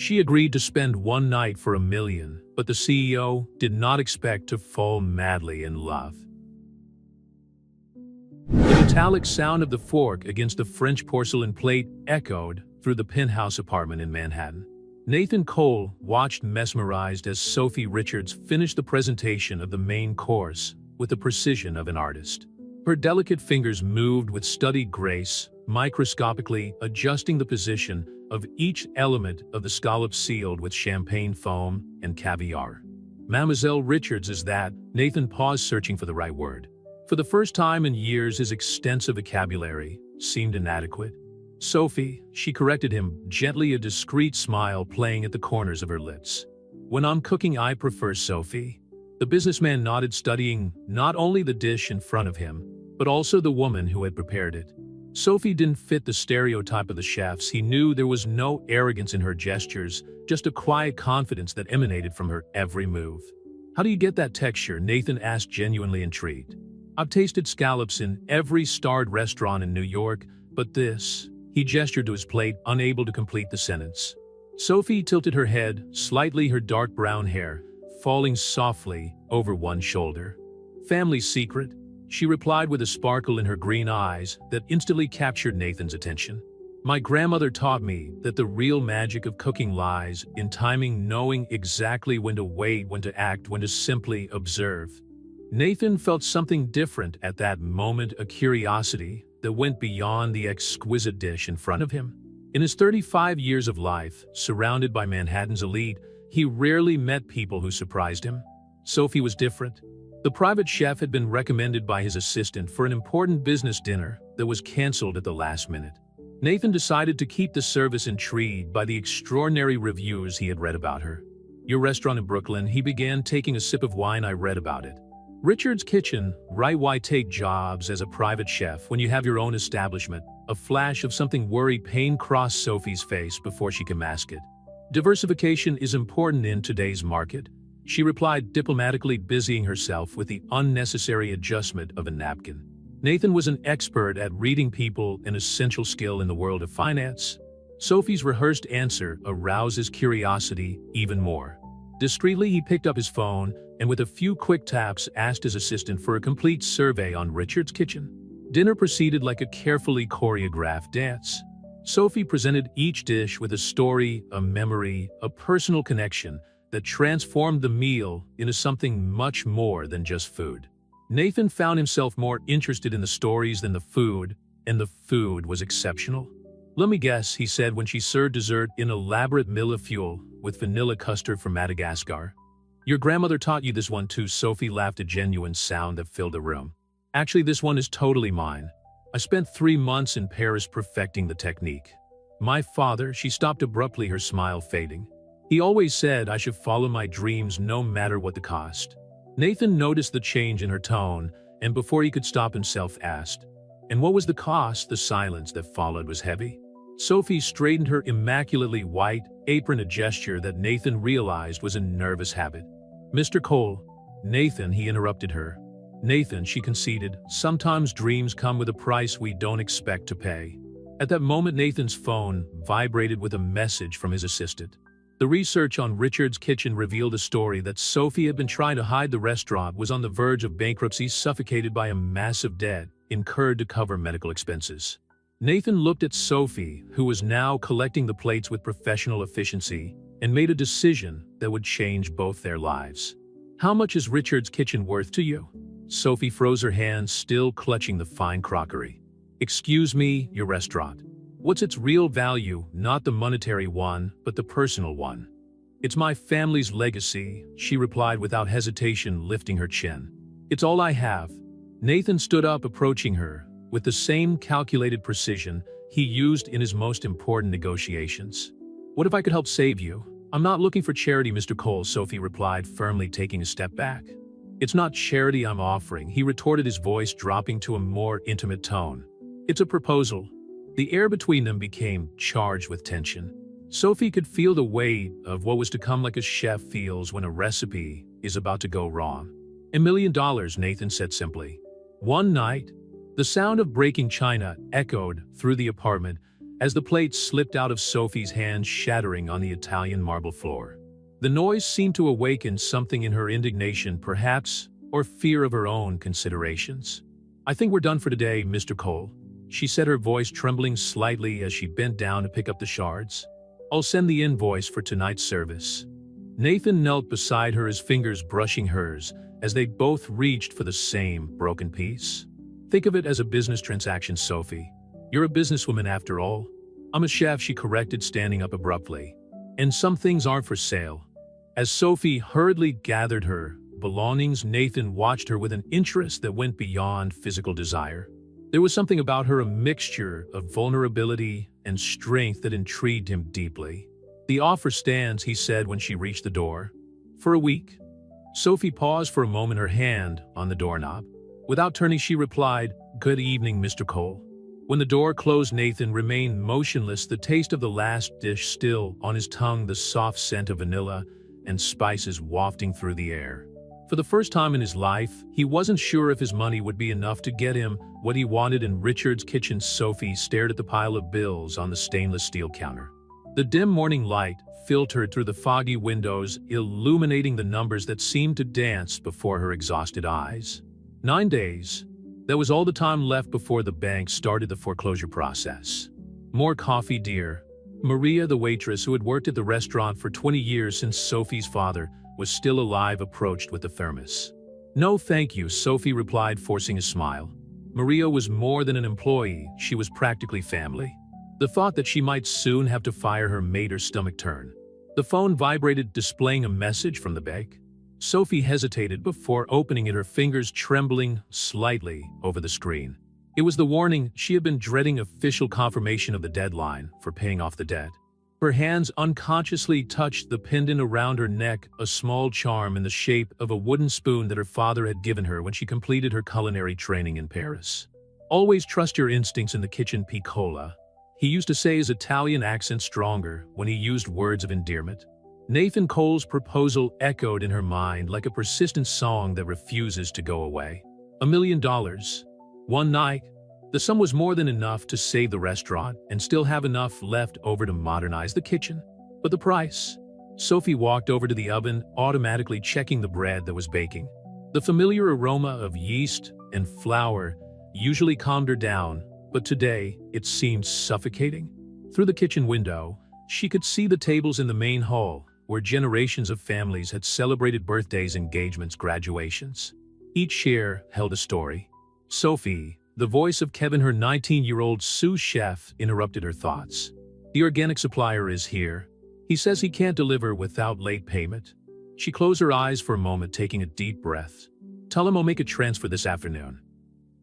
She agreed to spend one night for $1 million, but the CEO did not expect to fall madly in love. The metallic sound of the fork against the French porcelain plate echoed through the penthouse apartment in Manhattan. Nathan Cole watched mesmerized as Sophie Richards finished the presentation of the main course with the precision of an artist. Her delicate fingers moved with studied grace, microscopically adjusting the position of each element of the scallop sealed with champagne foam and caviar. Mademoiselle Richards is that. Nathan paused, searching for the right word. For the first time in years, his extensive vocabulary seemed inadequate. Sophie, she corrected him, gently, a discreet smile playing at the corners of her lips. When I'm cooking, I prefer Sophie. The businessman nodded, studying not only the dish in front of him, but also the woman who had prepared it. Sophie didn't fit the stereotype of the chefs. He knew there was no arrogance in her gestures, just a quiet confidence that emanated from her every move. How do you get that texture? Nathan asked, genuinely intrigued. I've tasted scallops in every starred restaurant in New York, but this... He gestured to his plate, unable to complete the sentence. Sophie tilted her head, slightly, her dark brown hair falling softly over one shoulder. Family secret, she replied with a sparkle in her green eyes that instantly captured Nathan's attention. My grandmother taught me that the real magic of cooking lies in timing, knowing exactly when to wait, when to act, when to simply observe. Nathan felt something different at that moment, a curiosity that went beyond the exquisite dish in front of him. In his 35 years of life, surrounded by Manhattan's elite, he rarely met people who surprised him. Sophie was different. The private chef had been recommended by his assistant for an important business dinner that was canceled at the last minute. Nathan decided to keep the service, intrigued by the extraordinary reviews he had read about her. Your restaurant in Brooklyn, he began, taking a sip of wine. I read about it. Richard's Kitchen, right? Why take jobs as a private chef when you have your own establishment? A flash of something worried pain crossed Sophie's face before she could mask it. Diversification is important in today's market, she replied diplomatically, busying herself with the unnecessary adjustment of a napkin. Nathan was an expert at reading people, an essential skill in the world of finance. Sophie's rehearsed answer aroused his curiosity even more. Discreetly, he picked up his phone and with a few quick taps asked his assistant for a complete survey on Richard's Kitchen. Dinner proceeded like a carefully choreographed dance. Sophie presented each dish with a story, a memory, a personal connection that transformed the meal into something much more than just food. Nathan found himself more interested in the stories than the food, and the food was exceptional. Let me guess, he said when she served dessert in elaborate millefeuille with vanilla custard from Madagascar. Your grandmother taught you this one too? Sophie laughed, a genuine sound that filled the room. Actually, this one is totally mine. I spent 3 months in Paris perfecting the technique. My father, she stopped abruptly, her smile fading. He always said I should follow my dreams no matter what the cost. Nathan noticed the change in her tone, and before he could stop himself, asked, and what was the cost? The silence that followed was heavy. Sophie straightened her immaculately white apron, a gesture that Nathan realized was a nervous habit. Mr. Cole. Nathan, he interrupted her. Nathan, she conceded, sometimes dreams come with a price we don't expect to pay. At that moment, Nathan's phone vibrated with a message from his assistant. The research on Richard's Kitchen revealed a story that Sophie had been trying to hide. The restaurant was on the verge of bankruptcy, suffocated by a massive debt incurred to cover medical expenses. Nathan looked at Sophie, who was now collecting the plates with professional efficiency, and made a decision that would change both their lives. How much is Richard's Kitchen worth to you? Sophie froze, her hands still clutching the fine crockery. Excuse me, your restaurant. What's its real value? Not the monetary one, but the personal one. It's my family's legacy, she replied without hesitation, lifting her chin. It's all I have. Nathan stood up, approaching her with the same calculated precision he used in his most important negotiations. What if I could help save you? I'm not looking for charity, Mr. Cole, Sophie replied, firmly, taking a step back. It's not charity I'm offering, he retorted, his voice dropping to a more intimate tone. It's a proposal. The air between them became charged with tension. Sophie could feel the weight of what was to come, like a chef feels when a recipe is about to go wrong. $1 million, Nathan said simply. One night, the sound of breaking china echoed through the apartment as the plate slipped out of Sophie's hand, shattering on the Italian marble floor. The noise seemed to awaken something in her: indignation, perhaps, or fear of her own considerations. "I think we're done for today, Mr. Cole," she said, her voice trembling slightly as she bent down to pick up the shards. "I'll send the invoice for tonight's service." Nathan knelt beside her, his fingers brushing hers, as they both reached for the same broken piece. "Think of it as a business transaction, Sophie. You're a businesswoman after all." "I'm a chef," she corrected, standing up abruptly. "And some things aren't for sale." As Sophie hurriedly gathered her belongings, Nathan watched her with an interest that went beyond physical desire. There was something about her, a mixture of vulnerability and strength, that intrigued him deeply. "The offer stands," he said when she reached the door. "For a week." Sophie paused for a moment, her hand on the doorknob. Without turning, she replied, "Good evening, Mr. Cole." When the door closed, Nathan remained motionless, the taste of the last dish still on his tongue, the soft scent of vanilla and spices wafting through the air. For the first time in his life, he wasn't sure if his money would be enough to get him what he wanted in Richard's kitchen. Sophie stared at the pile of bills on the stainless steel counter. The dim morning light filtered through the foggy windows, illuminating the numbers that seemed to dance before her exhausted eyes. 9 days. That was all the time left before the bank started the foreclosure process. "More coffee, dear." Maria, the waitress who had worked at the restaurant for 20 years since Sophie's father was still alive, approached with the thermos. "No, thank you," Sophie replied, forcing a smile. Maria was more than an employee, she was practically family. The thought that she might soon have to fire her made her stomach turn. The phone vibrated, displaying a message from the bank. Sophie hesitated before opening it, her fingers trembling slightly over the screen. It was the warning she had been dreading: official confirmation of the deadline for paying off the debt. Her hands unconsciously touched the pendant around her neck, a small charm in the shape of a wooden spoon that her father had given her when she completed her culinary training in Paris. "Always trust your instincts in the kitchen, piccola," he used to say, his Italian accent stronger when he used words of endearment. Nathan Cole's proposal echoed in her mind like a persistent song that refuses to go away. $1 million. One night. The sum was more than enough to save the restaurant and still have enough left over to modernize the kitchen. But the price? Sophie walked over to the oven, automatically checking the bread that was baking. The familiar aroma of yeast and flour usually calmed her down, but today it seemed suffocating. Through the kitchen window, she could see the tables in the main hall, where generations of families had celebrated birthdays, engagements, graduations. Each chair held a story. "Sophie," the voice of Kevin, her 19-year-old sous chef, interrupted her thoughts. "The organic supplier is here. He says he can't deliver without late payment." She closed her eyes for a moment, taking a deep breath. "Tell him I'll make a transfer this afternoon."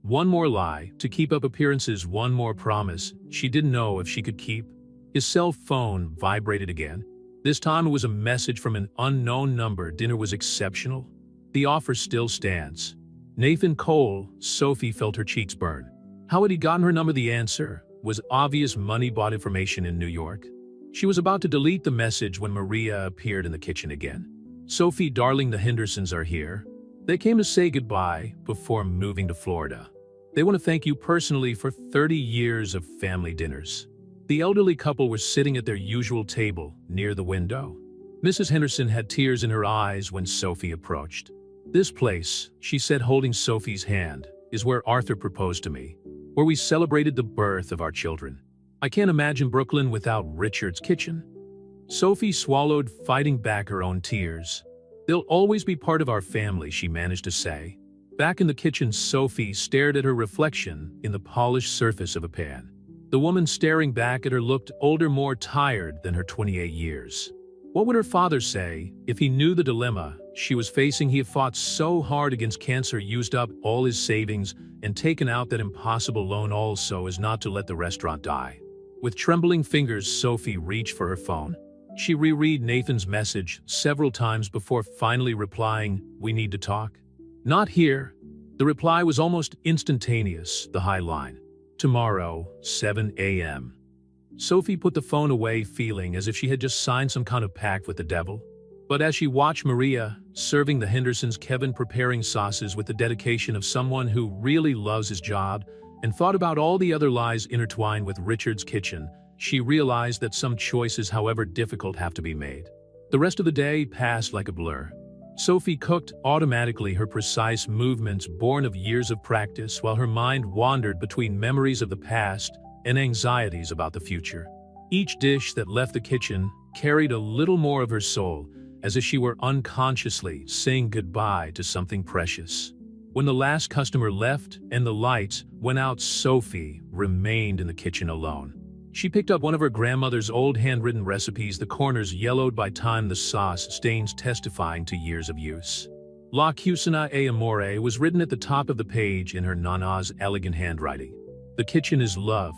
One more lie to keep up appearances, one more promise she didn't know if she could keep. His cell phone vibrated again. This time it was a message from an unknown number. "Dinner was exceptional. The offer still stands." Nathan Cole. Sophie felt her cheeks burn. How had he gotten her number? The answer was obvious: money bought information in New York. She was about to delete the message when Maria appeared in the kitchen again. "Sophie, darling, the Hendersons are here. They came to say goodbye before moving to Florida. They want to thank you personally for 30 years of family dinners." The elderly couple were sitting at their usual table near the window. Mrs. Henderson had tears in her eyes when Sophie approached. "This place," she said, holding Sophie's hand, "is where Arthur proposed to me, where we celebrated the birth of our children. I can't imagine Brooklyn without Richard's kitchen." Sophie swallowed, fighting back her own tears. "They'll always be part of our family," she managed to say. Back in the kitchen, Sophie stared at her reflection in the polished surface of a pan. The woman staring back at her looked older, more tired than her 28 years. What would her father say if he knew the dilemma she was facing? He had fought so hard against cancer, used up all his savings, and taken out that impossible loan all so as not to let the restaurant die. With trembling fingers, Sophie reached for her phone. She reread Nathan's message several times before finally replying, "We need to talk." "Not here." The reply was almost instantaneous, the high line. "Tomorrow, 7 a.m. Sophie put the phone away, feeling as if she had just signed some kind of pact with the devil. But as she watched Maria serving the Hendersons, Kevin preparing sauces with the dedication of someone who really loves his job, and thought about all the other lies intertwined with Richard's kitchen, she realized that some choices, however difficult, have to be made. The rest of the day passed like a blur. Sophie cooked automatically, her precise movements born of years of practice, while her mind wandered between memories of the past and anxieties about the future. Each dish that left the kitchen carried a little more of her soul, as if she were unconsciously saying goodbye to something precious. When the last customer left and the lights went out, Sophie remained in the kitchen alone. She picked up one of her grandmother's old handwritten recipes, the corners yellowed by time, the sauce stains testifying to years of use. La cucina e amore was written at the top of the page in her Nana's elegant handwriting. The kitchen is love.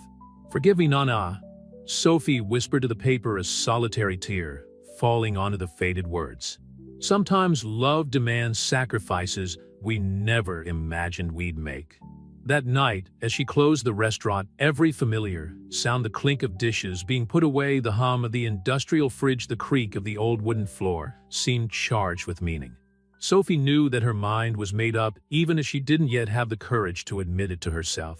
Forgive me, Nana. Sophie whispered to the paper, a solitary tear falling onto the faded words. Sometimes love demands sacrifices we never imagined we'd make. That night, as she closed the restaurant, every familiar sound, the clink of dishes being put away, the hum of the industrial fridge, the creak of the old wooden floor, seemed charged with meaning. Sophie knew that her mind was made up, even as she didn't yet have the courage to admit it to herself.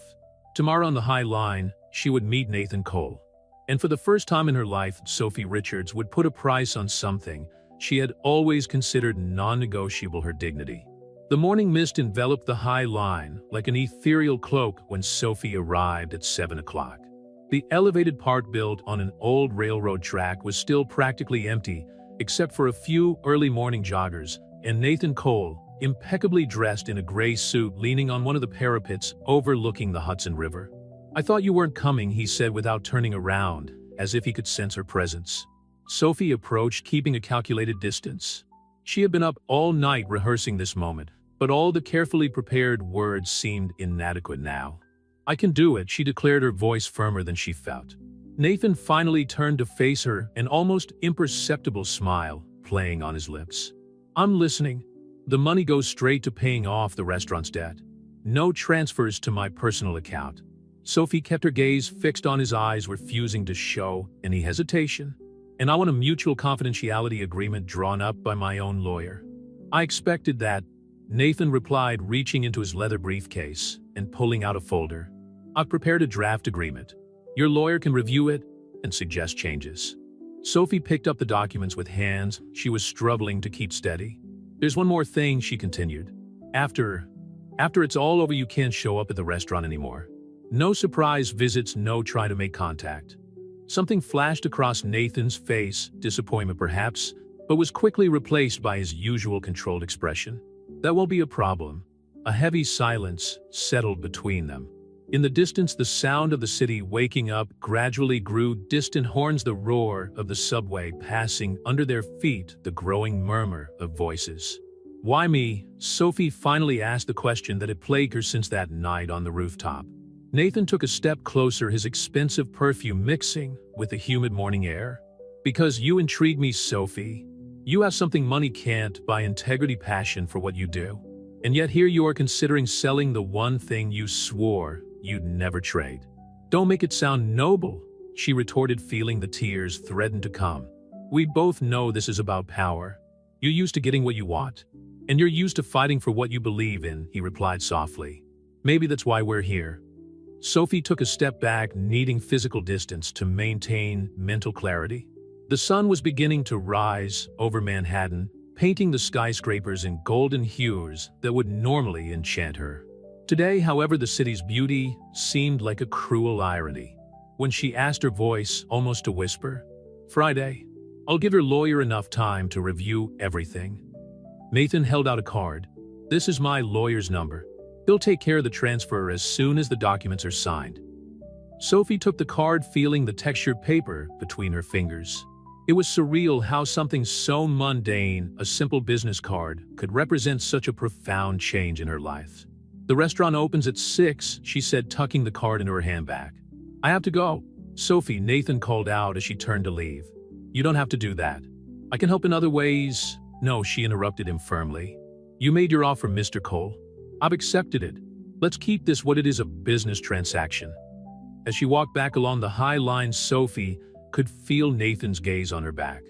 Tomorrow on the High Line, she would meet Nathan Cole. And for the first time in her life, Sophie Richards would put a price on something she had always considered non-negotiable: her dignity. The morning mist enveloped the High Line like an ethereal cloak when Sophie arrived at 7 o'clock. The elevated part, built on an old railroad track, was still practically empty, except for a few early morning joggers, and Nathan Cole, impeccably dressed in a gray suit, leaning on one of the parapets overlooking the Hudson River. "I thought you weren't coming," he said without turning around, as if he could sense her presence. Sophie approached, keeping a calculated distance. She had been up all night rehearsing this moment, but all the carefully prepared words seemed inadequate now. "I can do it," she declared, her voice firmer than she felt. Nathan finally turned to face her, an almost imperceptible smile playing on his lips. "I'm listening. The money goes straight to paying off the restaurant's debt. No transfers to my personal account." Sophie kept her gaze fixed on his eyes, refusing to show any hesitation. "And I want a mutual confidentiality agreement drawn up by my own lawyer." "I expected that," Nathan replied, reaching into his leather briefcase and pulling out a folder. "I've prepared a draft agreement. Your lawyer can review it and suggest changes." Sophie picked up the documents with hands she was struggling to keep steady. "There's one more thing," she continued. After it's all over, you can't show up at the restaurant anymore. No surprise visits, no try to make contact." Something flashed across Nathan's face, disappointment perhaps, but was quickly replaced by his usual controlled expression. "That won't be a problem." A heavy silence settled between them. In the distance, the sound of the city waking up gradually grew distant, horns, the roar of the subway passing under their feet, the growing murmur of voices. "Why me?" Sophie finally asked, the question that had plagued her since that night on the rooftop. Nathan took a step closer, his expensive perfume mixing with the humid morning air. "Because you intrigue me, Sophie. You have something money can't buy: integrity, passion for what you do. And yet here you are considering selling the one thing you swore you'd never trade." "Don't make it sound noble," she retorted, feeling the tears threaten to come. "We both know this is about power. You're used to getting what you want. And you're used to fighting for what you believe in," he replied softly. "Maybe that's why we're here." Sophie took a step back, needing physical distance to maintain mental clarity. The sun was beginning to rise over Manhattan, painting the skyscrapers in golden hues that would normally enchant her. Today, however, the city's beauty seemed like a cruel irony. When she asked, her voice almost a whisper, "Friday, I'll give your lawyer enough time to review everything." Nathan held out a card. "This is my lawyer's number. He'll take care of the transfer as soon as the documents are signed." Sophie took the card, feeling the textured paper between her fingers. It was surreal how something so mundane, a simple business card, could represent such a profound change in her life. "The restaurant opens at 6, she said, tucking the card into her handbag. "I have to go." "Sophie," Nathan called out as she turned to leave. "You don't have to do that. I can help in other ways." "No," she interrupted him firmly. "You made your offer, Mr. Cole. I've accepted it. Let's keep this what it is, a business transaction." As she walked back along the High Line, Sophie could feel Nathan's gaze on her back.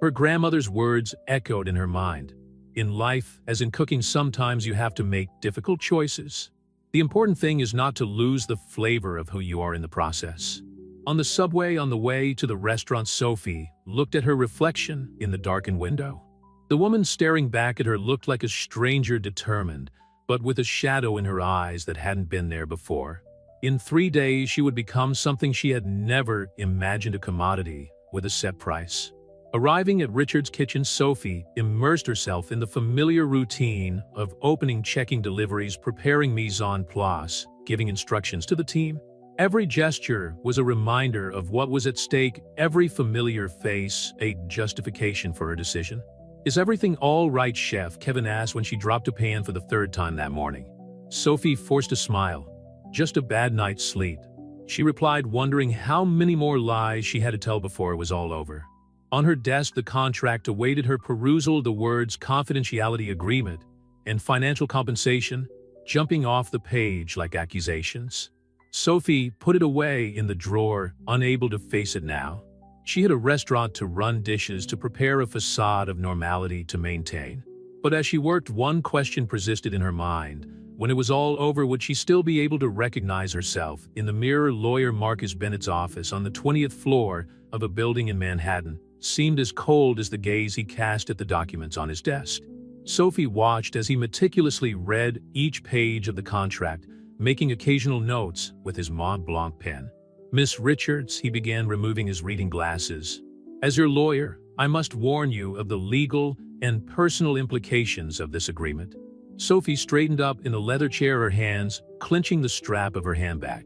Her grandmother's words echoed in her mind. "In life, as in cooking, sometimes you have to make difficult choices. The important thing is not to lose the flavor of who you are in the process." On the subway on the way to the restaurant, Sophie looked at her reflection in the darkened window. The woman staring back at her looked like a stranger, determined, but with a shadow in her eyes that hadn't been there before. In 3 days, she would become something she had never imagined, a commodity with a set price. Arriving at Richard's kitchen, Sophie immersed herself in the familiar routine of opening, checking deliveries, preparing mise en place, giving instructions to the team. Every gesture was a reminder of what was at stake, every familiar face a justification for her decision. "Is everything all right, chef?" Kevin asked when she dropped a pan for the 3rd time that morning. Sophie forced a smile. "Just a bad night's sleep," she replied, wondering how many more lies she had to tell before it was all over. On her desk, the contract awaited her perusal, the words confidentiality agreement and financial compensation jumping off the page like accusations. Sophie put it away in the drawer, unable to face it now. She had a restaurant to run, dishes to prepare, a facade of normality to maintain. But as she worked, one question persisted in her mind. When it was all over, would she still be able to recognize herself in the mirror? Lawyer Marcus Bennett's office on the 20th floor of a building in Manhattan seemed as cold as the gaze he cast at the documents on his desk. Sophie watched as he meticulously read each page of the contract, making occasional notes with his Mont Blanc pen. "Miss Richards," he began, removing his reading glasses, "as your lawyer, I must warn you of the legal and personal implications of this agreement." Sophie straightened up in the leather chair, her hands clenching the strap of her handbag.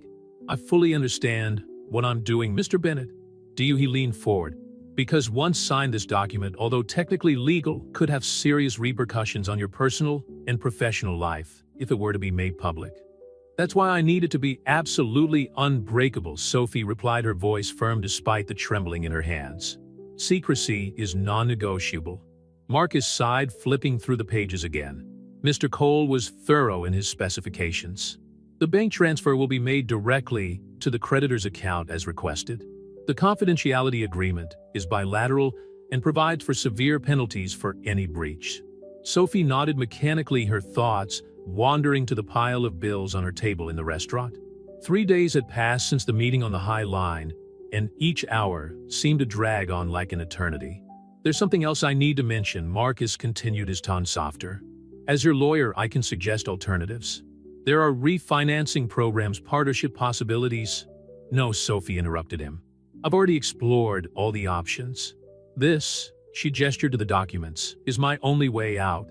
"I fully understand what I'm doing, Mr. Bennett. Do you?" He leaned forward. "Because once signed, this document, although technically legal, could have serious repercussions on your personal and professional life if it were to be made public. That's why I need it to be absolutely unbreakable," Sophie replied, her voice firm despite the trembling in her hands. "Secrecy is non-negotiable." Marcus sighed, flipping through the pages again. Mr. Cole was thorough in his specifications. "The bank transfer will be made directly to the creditor's account as requested. The confidentiality agreement is bilateral and provides for severe penalties for any breach." Sophie nodded mechanically, her thoughts wandering to the pile of bills on her table in the restaurant. 3 days had passed since the meeting on the High Line, and each hour seemed to drag on like an eternity. "There's something else I need to mention," Marcus continued, his tone softer. "As your lawyer, I can suggest alternatives. There are refinancing programs, partnership possibilities." "No," Sophie interrupted him. "I've already explored all the options. This," she gestured to the documents, "is my only way out."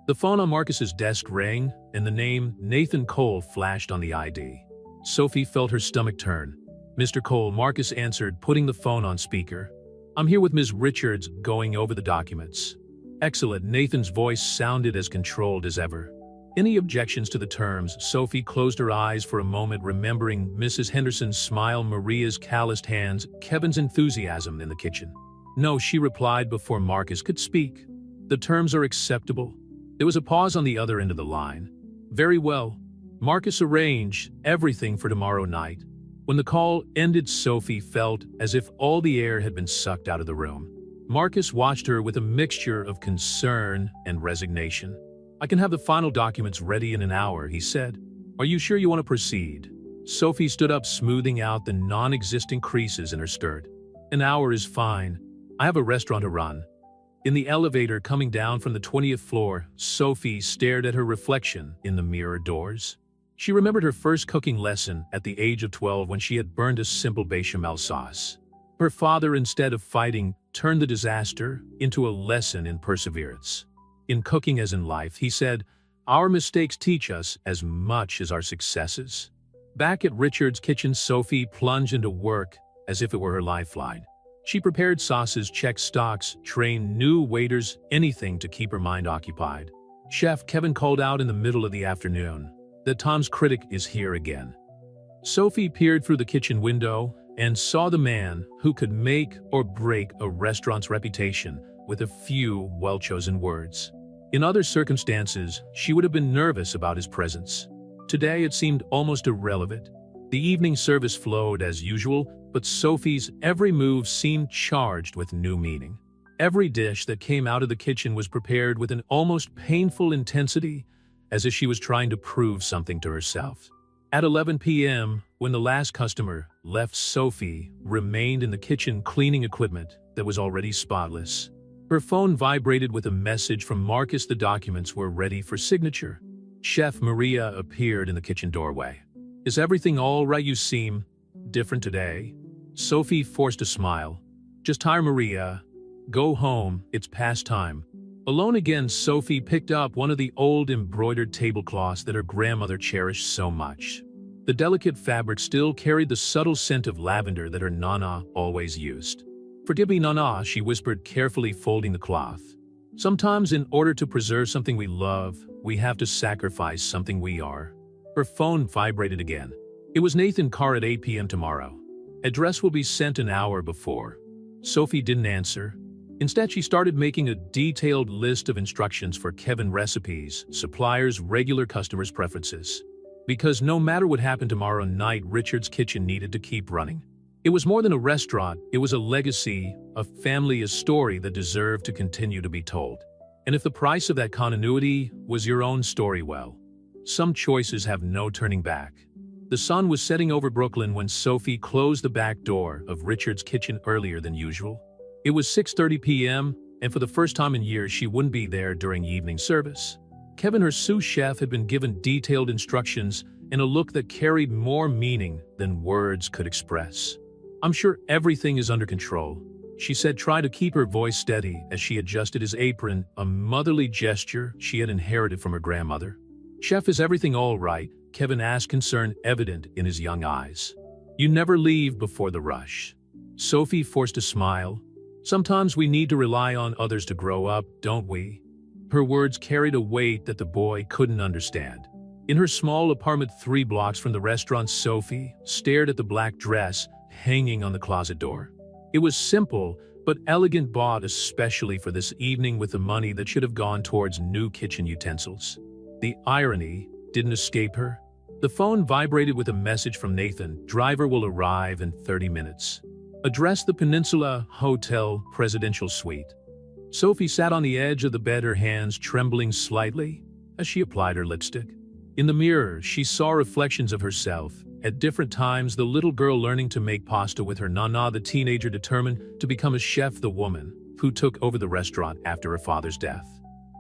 The phone on Marcus's desk rang, and the name Nathan Cole flashed on the ID. Sophie felt her stomach turn. "Mr. Cole," Marcus answered, putting the phone on speaker. "I'm here with Ms. Richards, going over the documents." "Excellent." Nathan's voice sounded as controlled as ever. "Any objections to the terms?" Sophie closed her eyes for a moment, remembering Mrs. Henderson's smile, Maria's calloused hands, Kevin's enthusiasm in the kitchen. "No," she replied before Marcus could speak. "The terms are acceptable." There was a pause on the other end of the line. "Very well." Marcus arranged everything for tomorrow night. When the call ended, Sophie felt as if all the air had been sucked out of the room. Marcus watched her with a mixture of concern and resignation. "I can have the final documents ready in an hour," he said. "Are you sure you want to proceed?" Sophie stood up, smoothing out the non-existent creases in her skirt. "An hour is fine. I have a restaurant to run." In the elevator coming down from the 20th floor, Sophie stared at her reflection in the mirror doors. She remembered her first cooking lesson at the age of 12 when she had burned a simple bechamel sauce. Her father, instead of fighting, turned the disaster into a lesson in perseverance. In cooking as in life, he said, "Our mistakes teach us as much as our successes." Back at Richard's kitchen, Sophie plunged into work as if it were her lifeline. She prepared sauces, checked stocks, trained new waiters, anything to keep her mind occupied. Chef Kevin called out in the middle of the afternoon that Tom's critic is here again. Sophie peered through the kitchen window and saw the man who could make or break a restaurant's reputation with a few well-chosen words. In other circumstances, she would have been nervous about his presence. Today it seemed almost irrelevant. The evening service flowed as usual, but Sophie's every move seemed charged with new meaning. Every dish that came out of the kitchen was prepared with an almost painful intensity, as if she was trying to prove something to herself. At 11 p.m., when the last customer left, Sophie remained in the kitchen cleaning equipment that was already spotless. Her phone vibrated with a message from Marcus. The documents were ready for signature. Chef Maria appeared in the kitchen doorway. "Is everything all right? You seem different today." Sophie forced a smile. "Just tired, Maria. Go home, it's past time." Alone again, Sophie picked up one of the old embroidered tablecloths that her grandmother cherished so much. The delicate fabric still carried the subtle scent of lavender that her Nana always used. "Forgive me, Nana," she whispered, carefully folding the cloth. "Sometimes in order to preserve something we love, we have to sacrifice something we are." Her phone vibrated again. It was Nathan Carr at 8 p.m. tomorrow. Address will be sent an hour before. Sophie didn't answer. Instead, she started making a detailed list of instructions for Kevin: recipes, suppliers, regular customers' preferences. Because no matter what happened tomorrow night, Richard's Kitchen needed to keep running. It was more than a restaurant, it was a legacy, a family, a story that deserved to continue to be told. And if the price of that continuity was your own story, well, some choices have no turning back. The sun was setting over Brooklyn when Sophie closed the back door of Richard's Kitchen earlier than usual. It was 6:30 p.m., and for the first time in years she wouldn't be there during evening service. Kevin, her sous chef, had been given detailed instructions and a look that carried more meaning than words could express. "I'm sure everything is under control," she said, trying to keep her voice steady as she adjusted his apron, a motherly gesture she had inherited from her grandmother. "Chef, is everything all right?" Kevin asked, concern evident in his young eyes. "You never leave before the rush." Sophie forced a smile. "Sometimes we need to rely on others to grow up, don't we?" Her words carried a weight that the boy couldn't understand. In her small apartment 3 blocks from the restaurant, Sophie stared at the black dress hanging on the closet door. It was simple, but elegant, bought especially for this evening with the money that should have gone towards new kitchen utensils. The irony didn't escape her. The phone vibrated with a message from Nathan: "Driver will arrive in 30 minutes. Address: the Peninsula Hotel Presidential Suite." Sophie sat on the edge of the bed, her hands trembling slightly as she applied her lipstick. In the mirror, she saw reflections of herself. At different times, the little girl learning to make pasta with her Nana, the teenager determined to become a chef, the woman who took over the restaurant after her father's death.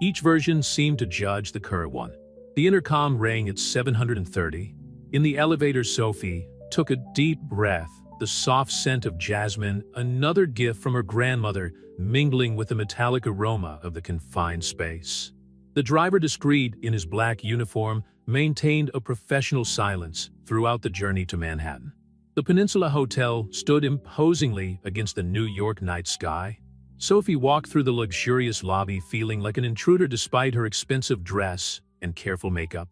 Each version seemed to judge the current one. The intercom rang at 730. In the elevator, Sophie took a deep breath. The soft scent of jasmine, another gift from her grandmother, mingling with the metallic aroma of the confined space. The driver, discreet in his black uniform, maintained a professional silence throughout the journey to Manhattan. The Peninsula Hotel stood imposingly against the New York night sky. Sophie walked through the luxurious lobby feeling like an intruder despite her expensive dress and careful makeup.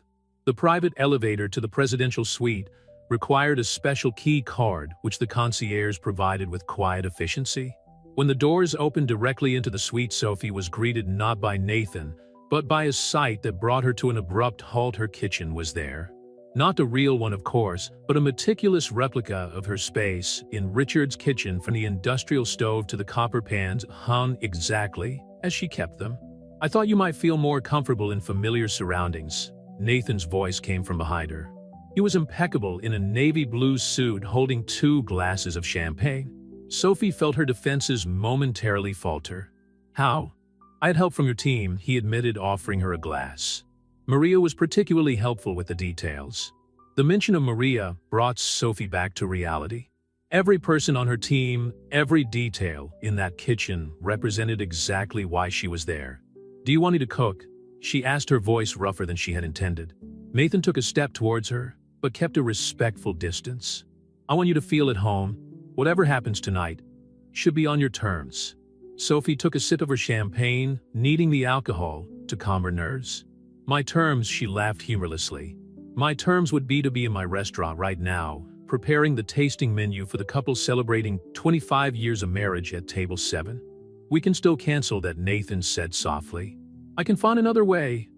The private elevator to the presidential suite required a special key card which the concierge provided with quiet efficiency. When the doors opened directly into the suite, Sophie was greeted not by Nathan, but by a sight that brought her to an abrupt halt. Her kitchen was there. Not a real one, of course, but a meticulous replica of her space in Richard's Kitchen, from the industrial stove to the copper pans, hung exactly as she kept them. "I thought you might feel more comfortable in familiar surroundings." Nathan's voice came from behind her. He was impeccable in a navy blue suit, holding 2 glasses of champagne. Sophie felt her defenses momentarily falter. "How?" "I had help from your team," he admitted, offering her a glass. Maria was particularly helpful with the details. The mention of Maria brought Sophie back to reality. Every person on her team, every detail in that kitchen represented exactly why she was there. "Do you want me to cook?" she asked, her voice rougher than she had intended. Nathan took a step towards her, but kept a respectful distance. "I want you to feel at home. Whatever happens tonight should be on your terms." Sophie took a sip of her champagne, needing the alcohol to calm her nerves. "My terms," she laughed humorlessly. "My terms would be to be in my restaurant right now, preparing the tasting menu for the couple celebrating 25 years of marriage at table 7. We can still cancel that," Nathan said softly. "I can find another way."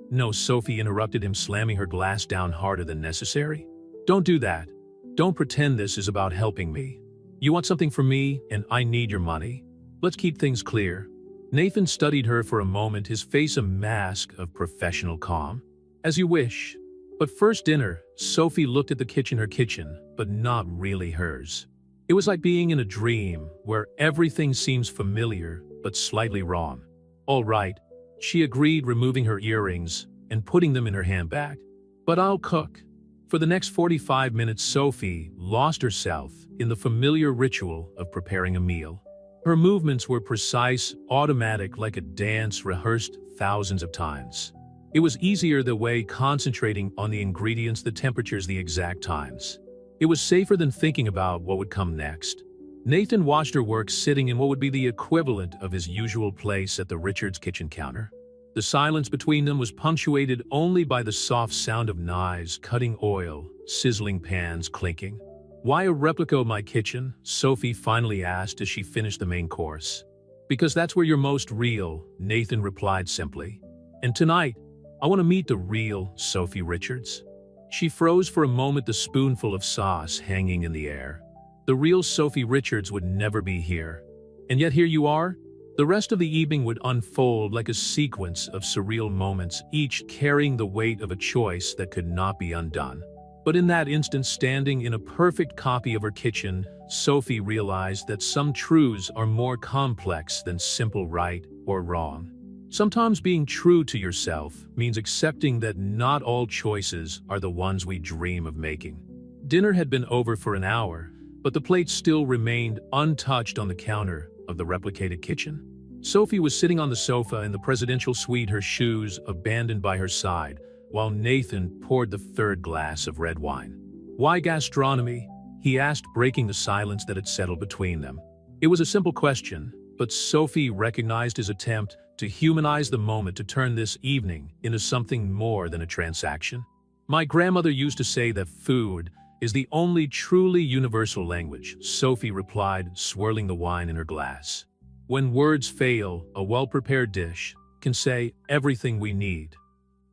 "No," Sophie interrupted him, slamming her glass down harder than necessary. "Don't do that. Don't pretend this is about helping me. You want something from me, and I need your money. Let's keep things clear." Nathan studied her for a moment, his face a mask of professional calm. "As you wish. But first dinner, Sophie looked at her kitchen, but not really hers. It was like being in a dream, where everything seems familiar, but slightly wrong. All right, she agreed, removing her earrings and putting them in her handbag. But I'll cook. For the next 45 minutes, Sophie lost herself in the familiar ritual of preparing a meal. Her movements were precise, automatic, like a dance rehearsed thousands of times. It was easier that way, concentrating on the ingredients, the temperatures, the exact times. It was safer than thinking about what would come next. Nathan watched her work, sitting in what would be the equivalent of his usual place at the Richards kitchen counter. The silence between them was punctuated only by the soft sound of knives cutting oil, sizzling pans clinking. "Why a replica of my kitchen?" Sophie finally asked as she finished the main course. "Because that's where you're most real," Nathan replied simply. "And tonight, I want to meet the real Sophie Richards." She froze for a moment, the spoonful of sauce hanging in the air. The real Sophie Richards would never be here. And yet here you are? The rest of the evening would unfold like a sequence of surreal moments, each carrying the weight of a choice that could not be undone. But in that instant, standing in a perfect copy of her kitchen, Sophie realized that some truths are more complex than simple right or wrong. Sometimes being true to yourself means accepting that not all choices are the ones we dream of making. Dinner had been over for an hour, but the plates still remained untouched on the counter of the replicated kitchen. Sophie was sitting on the sofa in the presidential suite, her shoes abandoned by her side, while Nathan poured the third glass of red wine. "Why gastronomy?" he asked, breaking the silence that had settled between them. It was a simple question, but Sophie recognized his attempt to humanize the moment, to turn this evening into something more than a transaction. "My grandmother used to say that food is the only truly universal language," Sophie replied, swirling the wine in her glass. "When words fail, a well-prepared dish can say everything we need."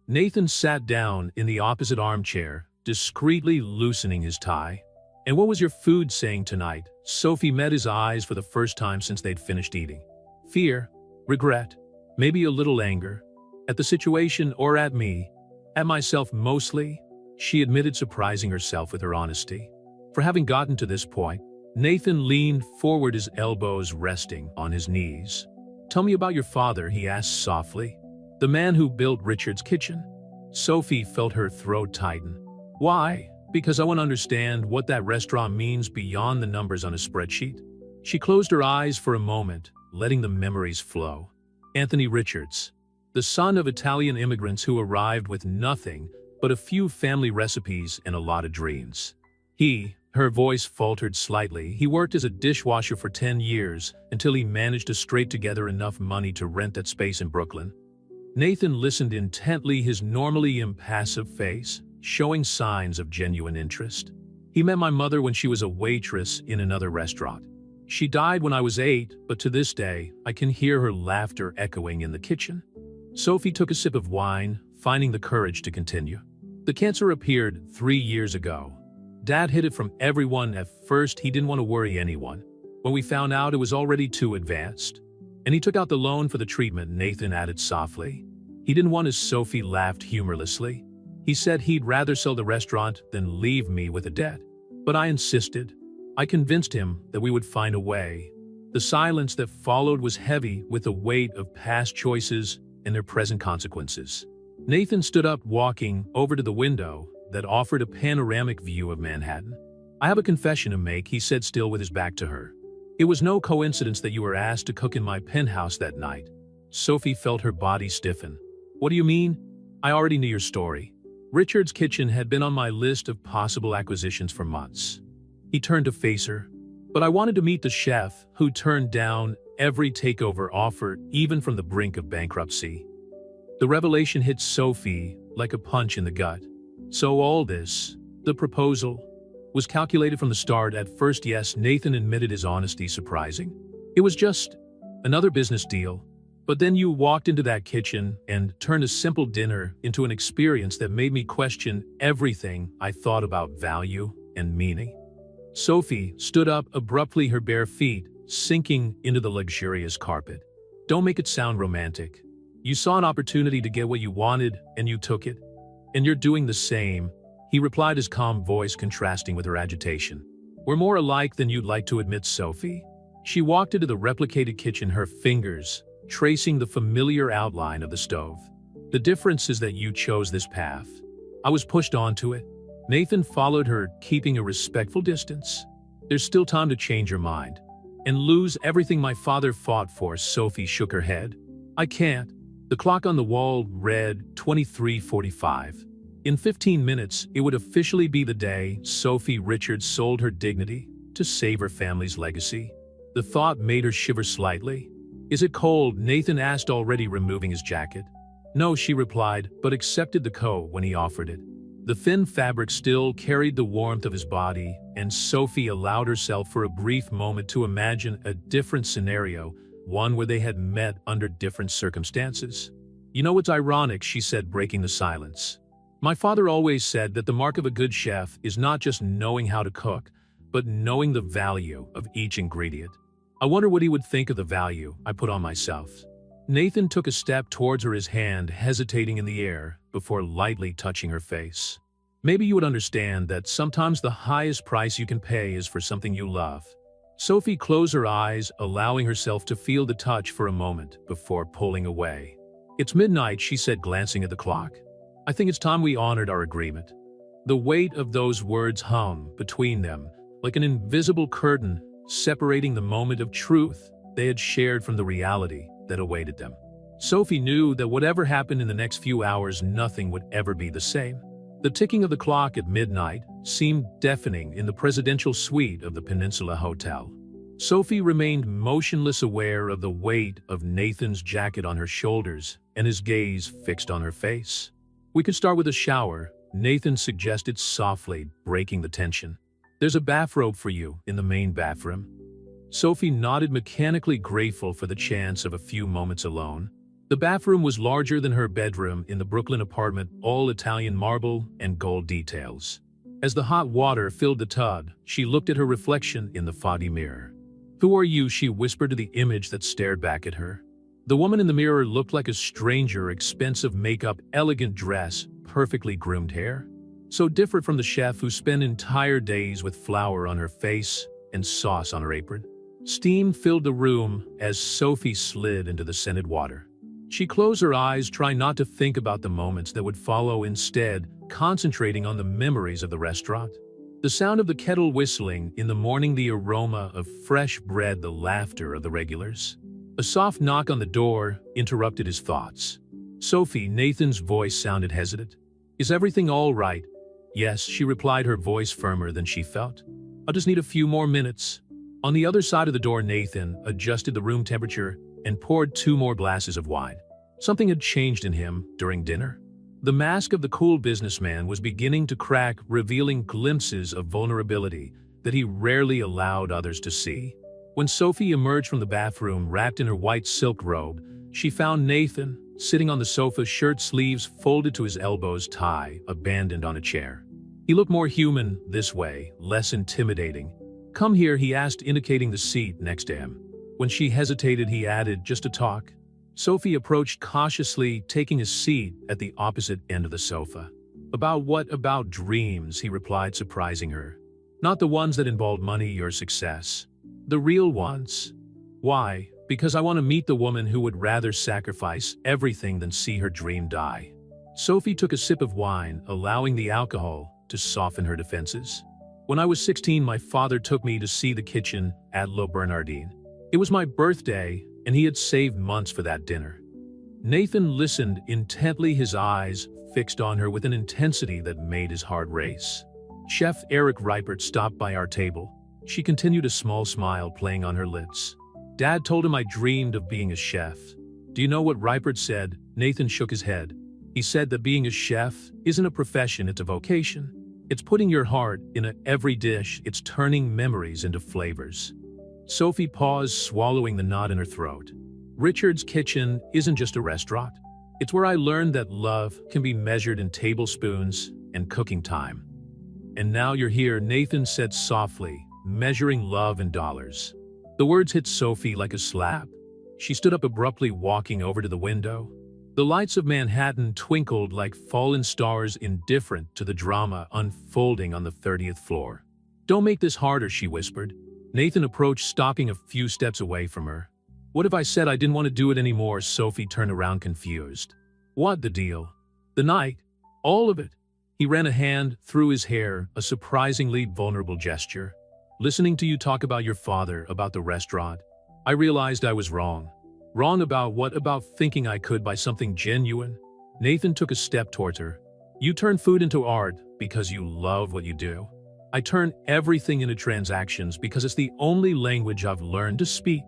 Nathan sat down in the opposite armchair, discreetly loosening his tie. "And what was your food saying tonight?" Sophie met his eyes for the first time since they'd finished eating. "Fear, regret, maybe a little anger. At the situation or at me? At myself mostly," she admitted, surprising herself with her honesty. For having gotten to this point, Nathan leaned forward, his elbows resting on his knees. "Tell me about your father," he asked softly. "The man who built Richard's kitchen?" Sophie felt her throat tighten. "Why?" "Because I want to understand what that restaurant means beyond the numbers on a spreadsheet." She closed her eyes for a moment, letting the memories flow. Anthony Richards, the son of Italian immigrants who arrived with nothing but a few family recipes and a lot of dreams. Her voice faltered slightly. He worked as a dishwasher for 10 years until he managed to scrape together enough money to rent that space in Brooklyn. Nathan listened intently, his normally impassive face showing signs of genuine interest. "He met my mother when she was a waitress in another restaurant. She died when I was 8, but to this day, I can hear her laughter echoing in the kitchen." Sophie took a sip of wine, finding the courage to continue. "The cancer appeared 3 years ago. Dad hid it from everyone. At first, he didn't want to worry anyone. When we found out, it was already too advanced. And he took out the loan for the treatment," Nathan added softly. "He didn't want," as Sophie laughed humorlessly. "He said he'd rather sell the restaurant than leave me with a debt. But I insisted. I convinced him that we would find a way." The silence that followed was heavy with the weight of past choices and their present consequences. Nathan stood up, walking over to the window that offered a panoramic view of Manhattan. "I have a confession to make," he said, still with his back to her. "It was no coincidence that you were asked to cook in my penthouse that night." Sophie felt her body stiffen. "What do you mean?" "I already knew your story. Richard's kitchen had been on my list of possible acquisitions for months." He turned to face her. "But I wanted to meet the chef who turned down every takeover offer, even from the brink of bankruptcy." The revelation hit Sophie like a punch in the gut. So all this, the proposal, was calculated from the start. At first, yes, Nathan admitted, his honesty surprising. "It was just another business deal. But then you walked into that kitchen and turned a simple dinner into an experience that made me question everything I thought about value and meaning." Sophie stood up abruptly, her bare feet sinking into the luxurious carpet. "Don't make it sound romantic. You saw an opportunity to get what you wanted, and you took it." "And you're doing the same," he replied, his calm voice contrasting with her agitation. "We're more alike than you'd like to admit, Sophie." She walked into the replicated kitchen, her fingers tracing the familiar outline of the stove. "The difference is that you chose this path. I was pushed onto it." Nathan followed her, keeping a respectful distance. "There's still time to change your mind and lose everything my father fought for." Sophie shook her head. "I can't." The clock on the wall read 23:45. In 15 minutes, it would officially be the day Sophie Richards sold her dignity to save her family's legacy. The thought made her shiver slightly. "Is it cold?" Nathan asked, already removing his jacket. "No," she replied, but accepted the coat when he offered it. The thin fabric still carried the warmth of his body, and Sophie allowed herself for a brief moment to imagine a different scenario, one where they had met under different circumstances. "You know, it's ironic," she said, breaking the silence. "My father always said that the mark of a good chef is not just knowing how to cook, but knowing the value of each ingredient. I wonder what he would think of the value I put on myself." Nathan took a step towards her, his hand hesitating in the air before lightly touching her face. "Maybe you would understand that sometimes the highest price you can pay is for something you love." Sophie closed her eyes, allowing herself to feel the touch for a moment before pulling away. "It's midnight," she said, glancing at the clock. "I think it's time we honored our agreement." The weight of those words hung between them like an invisible curtain, separating the moment of truth they had shared from the reality that awaited them. Sophie knew that whatever happened in the next few hours, nothing would ever be the same. The ticking of the clock at midnight seemed deafening in the presidential suite of the Peninsula Hotel. Sophie remained motionless, aware of the weight of Nathan's jacket on her shoulders and his gaze fixed on her face. "We could start with a shower," Nathan suggested softly, breaking the tension. "There's a bathrobe for you in the main bathroom." Sophie nodded, mechanically grateful for the chance of a few moments alone. The bathroom was larger than her bedroom in the Brooklyn apartment, all Italian marble and gold details. As the hot water filled the tub, she looked at her reflection in the foggy mirror. "Who are you?" she whispered to the image that stared back at her. The woman in the mirror looked like a stranger, expensive makeup, elegant dress, perfectly groomed hair. So different from the chef who spent entire days with flour on her face and sauce on her apron. Steam filled the room as Sophie slid into the scented water. She closed her eyes, trying not to think about the moments that would follow, instead concentrating on the memories of the restaurant. The sound of the kettle whistling in the morning, the aroma of fresh bread, the laughter of the regulars. A soft knock on the door interrupted his thoughts. "Sophie," Nathan's voice sounded hesitant. "Is everything all right?" "Yes," she replied, her voice firmer than she felt. "I'll just need a few more minutes." On the other side of the door, Nathan adjusted the room temperature and poured 2 more glasses of wine. Something had changed in him during dinner. The mask of the cool businessman was beginning to crack, revealing glimpses of vulnerability that he rarely allowed others to see. When Sophie emerged from the bathroom, wrapped in her white silk robe, she found Nathan sitting on the sofa, shirt sleeves folded to his elbows, tie abandoned on a chair. He looked more human this way, less intimidating. "Come here," he asked, indicating the seat next to him. When she hesitated, he added, "Just to talk." Sophie approached cautiously, taking a seat at the opposite end of the sofa. "About what?" "About dreams," he replied, surprising her. "Not the ones that involved money or success. The real ones." "Why?" "Because I want to meet the woman who would rather sacrifice everything than see her dream die." Sophie took a sip of wine, allowing the alcohol to soften her defenses. "When I was 16, my father took me to see the kitchen at Le Bernardin. It was my birthday, and he had saved months for that dinner." Nathan listened intently, his eyes fixed on her with an intensity that made his heart race. "Chef Eric Reipert stopped by our table." She continued, a small smile playing on her lips. "Dad told him I dreamed of being a chef." "Do you know what Reipert said?" Nathan shook his head. "He said that being a chef isn't a profession, it's a vocation. It's putting your heart in every dish, it's turning memories into flavors." Sophie paused, swallowing the knot in her throat. "Richard's Kitchen isn't just a restaurant. It's where I learned that love can be measured in tablespoons and cooking time." "And now you're here," Nathan said softly, "measuring love in dollars." The words hit Sophie like a slap. She stood up abruptly, walking over to the window. The lights of Manhattan twinkled like fallen stars, indifferent to the drama unfolding on the 30th floor. "Don't make this harder," she whispered. Nathan approached, stopping a few steps away from her. "What if I said I didn't want to do it anymore?" Sophie turned around confused. "What the deal?" "The night. All of it." He ran a hand through his hair, a surprisingly vulnerable gesture. "Listening to you talk about your father, about the restaurant, I realized I was wrong." "Wrong about what?" "About thinking I could buy something genuine." Nathan took a step towards her. "You turn food into art because you love what you do. I turn everything into transactions because it's the only language I've learned to speak."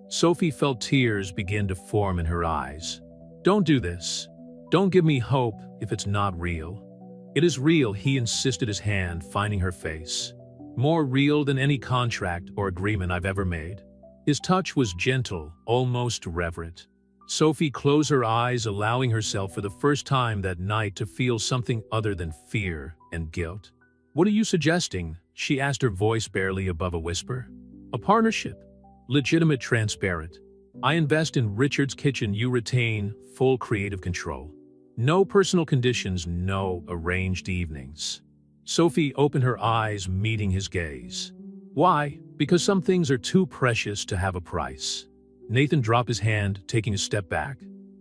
Sophie felt tears begin to form in her eyes. "Don't do this. Don't give me hope if it's not real." "It is real," he insisted, his hand finding her face. "More real than any contract or agreement I've ever made." His touch was gentle, almost reverent. Sophie closed her eyes, allowing herself for the first time that night to feel something other than fear and guilt. "What are you suggesting?" she asked, her voice barely above a whisper. "A partnership. Legitimate, transparent. I invest in Richard's Kitchen. You retain full creative control. No personal conditions, no arranged evenings." Sophie opened her eyes, meeting his gaze. "Why?" "Because some things are too precious to have a price." Nathan dropped his hand, taking a step back.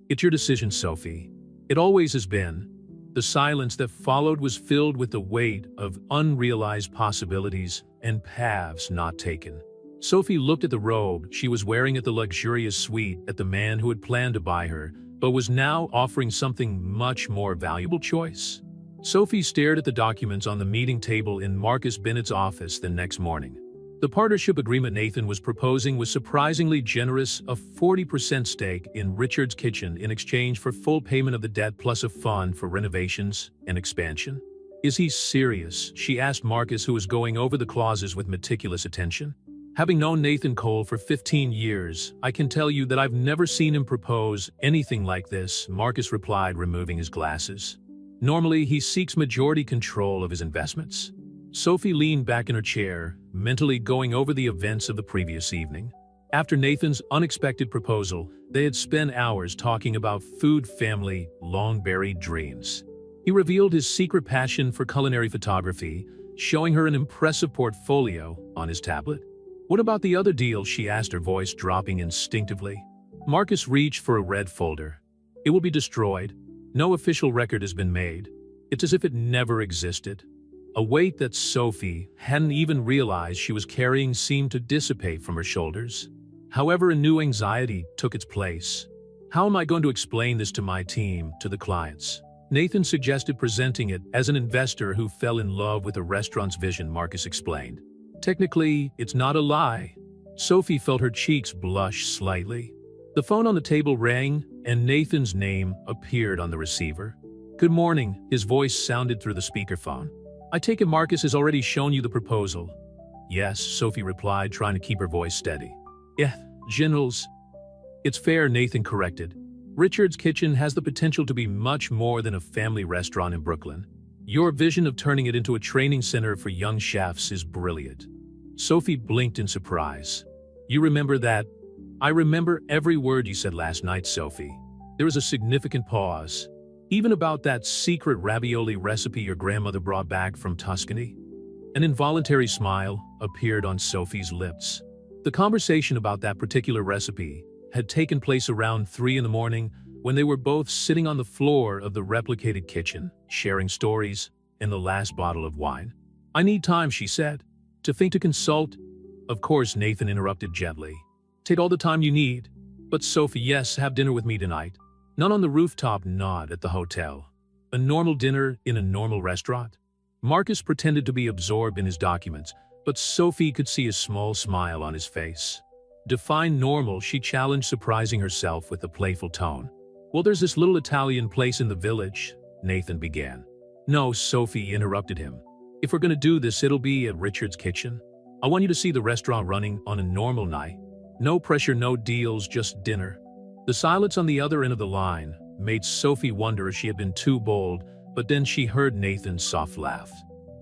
"It's your decision, Sophie. It always has been." The silence that followed was filled with the weight of unrealized possibilities and paths not taken. Sophie looked at the robe she was wearing at the luxurious suite, at the man who had planned to buy her, but was now offering something much more valuable choice. Sophie stared at the documents on the meeting table in Marcus Bennett's office the next morning. The partnership agreement Nathan was proposing was surprisingly generous, a 40% stake in Richard's Kitchen in exchange for full payment of the debt plus a fund for renovations and expansion. "Is he serious?" she asked Marcus, who was going over the clauses with meticulous attention. "Having known Nathan Cole for 15 years, I can tell you that I've never seen him propose anything like this," Marcus replied, removing his glasses. "Normally, he seeks majority control of his investments." Sophie leaned back in her chair, mentally going over the events of the previous evening. After Nathan's unexpected proposal, they had spent hours talking about food, family, long-buried dreams. He revealed his secret passion for culinary photography, showing her an impressive portfolio on his tablet. "What about the other deal?" she asked, her voice dropping instinctively. Marcus reached for a red folder. "It will be destroyed. No official record has been made. It's as if it never existed." A weight that Sophie hadn't even realized she was carrying seemed to dissipate from her shoulders. However, a new anxiety took its place. "How am I going to explain this to my team, to the clients?" Nathan suggested presenting it as an investor who fell in love with the restaurant's vision, Marcus explained. "Technically, it's not a lie." Sophie felt her cheeks blush slightly. The phone on the table rang, and Nathan's name appeared on the receiver. "Good morning," his voice sounded through the speakerphone. "I take it Marcus has already shown you the proposal." "Yes," Sophie replied, trying to keep her voice steady. "Yeah, generals." "It's fair," Nathan corrected. "Richard's Kitchen has the potential to be much more than a family restaurant in Brooklyn. Your vision of turning it into a training center for young chefs is brilliant." Sophie blinked in surprise. "You remember that?" "I remember every word you said last night, Sophie." There was a significant pause. "Even about that secret ravioli recipe your grandmother brought back from Tuscany?" An involuntary smile appeared on Sophie's lips. The conversation about that particular recipe had taken place around 3 in the morning, when they were both sitting on the floor of the replicated kitchen, sharing stories and the last bottle of wine. "I need time," she said. "To think, to consult." "Of course," Nathan interrupted gently. "Take all the time you need." "But Sophie, yes, have dinner with me tonight." "Not on the rooftop, not at the hotel. A normal dinner in a normal restaurant." Marcus pretended to be absorbed in his documents, but Sophie could see a small smile on his face. "Define normal," she challenged, surprising herself with a playful tone. "Well, there's this little Italian place in the village," Nathan began. "No," Sophie interrupted him. "If we're going to do this, it'll be at Richard's Kitchen. I want you to see the restaurant running on a normal night. No pressure, no deals, just dinner." The silence on the other end of the line made Sophie wonder if she had been too bold, but then she heard Nathan's soft laugh.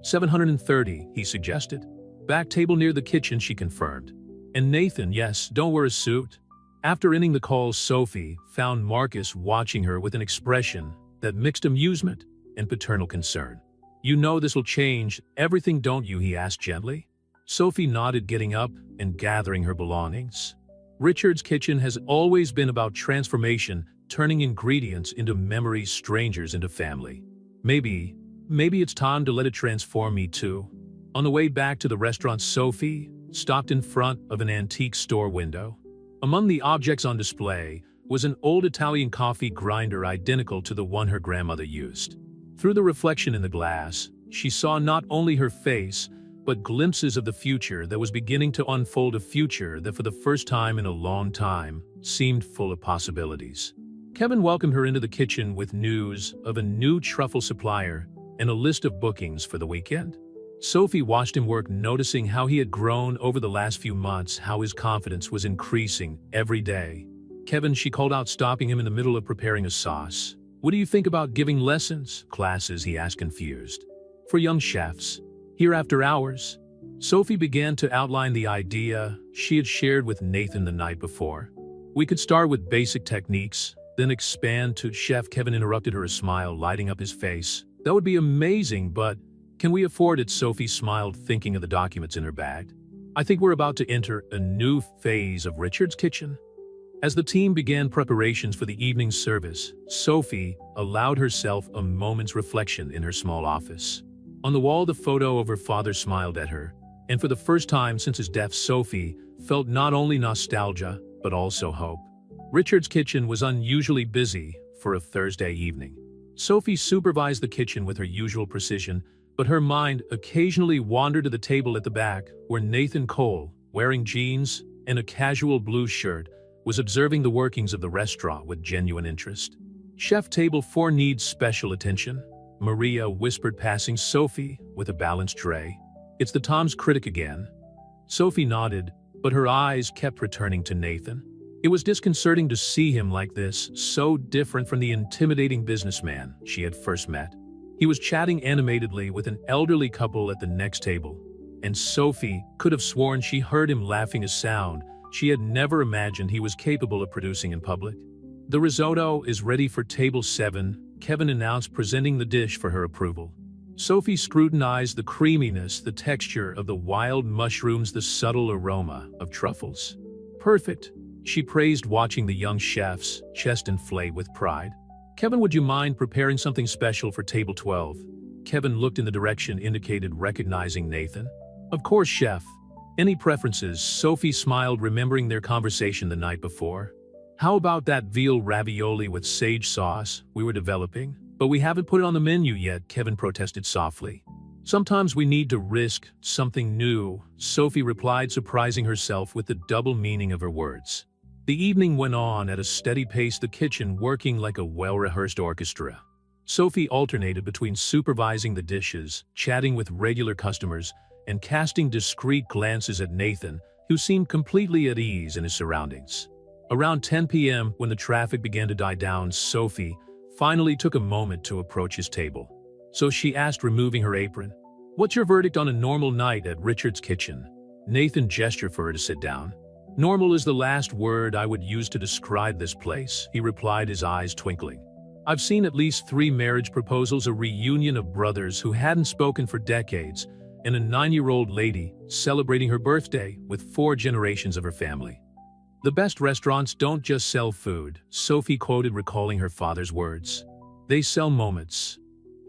"730, he suggested. "Back table near the kitchen," she confirmed. "And Nathan, yes, don't wear a suit." After ending the call, Sophie found Marcus watching her with an expression that mixed amusement and paternal concern. "You know this will change everything, don't you?" he asked gently. Sophie nodded, getting up and gathering her belongings. Richard's Kitchen has always been about transformation, turning ingredients into memories, strangers into family. Maybe it's time to let it transform me too. On the way back to the restaurant, Sophie stopped in front of an antique store window. Among the objects on display was an old Italian coffee grinder identical to the one her grandmother used. Through the reflection in the glass, she saw not only her face, but glimpses of the future that was beginning to unfold, a future that for the first time in a long time seemed full of possibilities. Kevin welcomed her into the kitchen with news of a new truffle supplier and a list of bookings for the weekend. Sophie watched him work, noticing how he had grown over the last few months, how his confidence was increasing every day. "Kevin," she called out, stopping him in the middle of preparing a sauce. "What do you think about giving lessons?" "Classes?" he asked, confused. "For young chefs. Here after hours?" Sophie began to outline the idea she had shared with Nathan the night before. "We could start with basic techniques, then expand to chef." Kevin interrupted her, a smile lighting up his face. "That would be amazing, but can we afford it?" Sophie smiled, thinking of the documents in her bag. "I think we're about to enter a new phase of Richard's Kitchen." As the team began preparations for the evening service, Sophie allowed herself a moment's reflection in her small office. On the wall, the photo of her father smiled at her, and for the first time since his death, Sophie felt not only nostalgia, but also hope. Richard's Kitchen was unusually busy for a Thursday evening. Sophie supervised the kitchen with her usual precision, but her mind occasionally wandered to the table at the back, where Nathan Cole, wearing jeans and a casual blue shirt, was observing the workings of the restaurant with genuine interest. "Chef Table 4 needs special attention," Maria whispered, passing Sophie with a balanced tray. "It's the Tom's critic again." Sophie nodded, but her eyes kept returning to Nathan. It was disconcerting to see him like this, so different from the intimidating businessman she had first met. He was chatting animatedly with an elderly couple at the next table, and Sophie could have sworn she heard him laughing, a sound she had never imagined he was capable of producing in public. "The risotto is ready for table 7, Kevin announced, presenting the dish for her approval. Sophie scrutinized the creaminess, the texture of the wild mushrooms, the subtle aroma of truffles. "Perfect," she praised, watching the young chef's chest inflate with pride. "Kevin, would you mind preparing something special for table 12? Kevin looked in the direction indicated, recognizing Nathan. "Of course, chef. Any preferences?" Sophie smiled, remembering their conversation the night before. "How about that veal ravioli with sage sauce we were developing? But we haven't put it on the menu yet," Kevin protested softly. "Sometimes we need to risk something new," Sophie replied, surprising herself with the double meaning of her words. The evening went on at a steady pace, the kitchen working like a well-rehearsed orchestra. Sophie alternated between supervising the dishes, chatting with regular customers, and casting discreet glances at Nathan, who seemed completely at ease in his surroundings. Around 10 p.m., when the traffic began to die down, Sophie finally took a moment to approach his table. So she asked, removing her apron, "What's your verdict on a normal night at Richard's Kitchen?" Nathan gestured for her to sit down. "Normal is the last word I would use to describe this place," he replied, his eyes twinkling. "I've seen at least 3 marriage proposals, a reunion of brothers who hadn't spoken for decades, and a 9-year-old lady celebrating her birthday with 4 generations of her family." "The best restaurants don't just sell food," Sophie quoted, recalling her father's words. "They sell moments.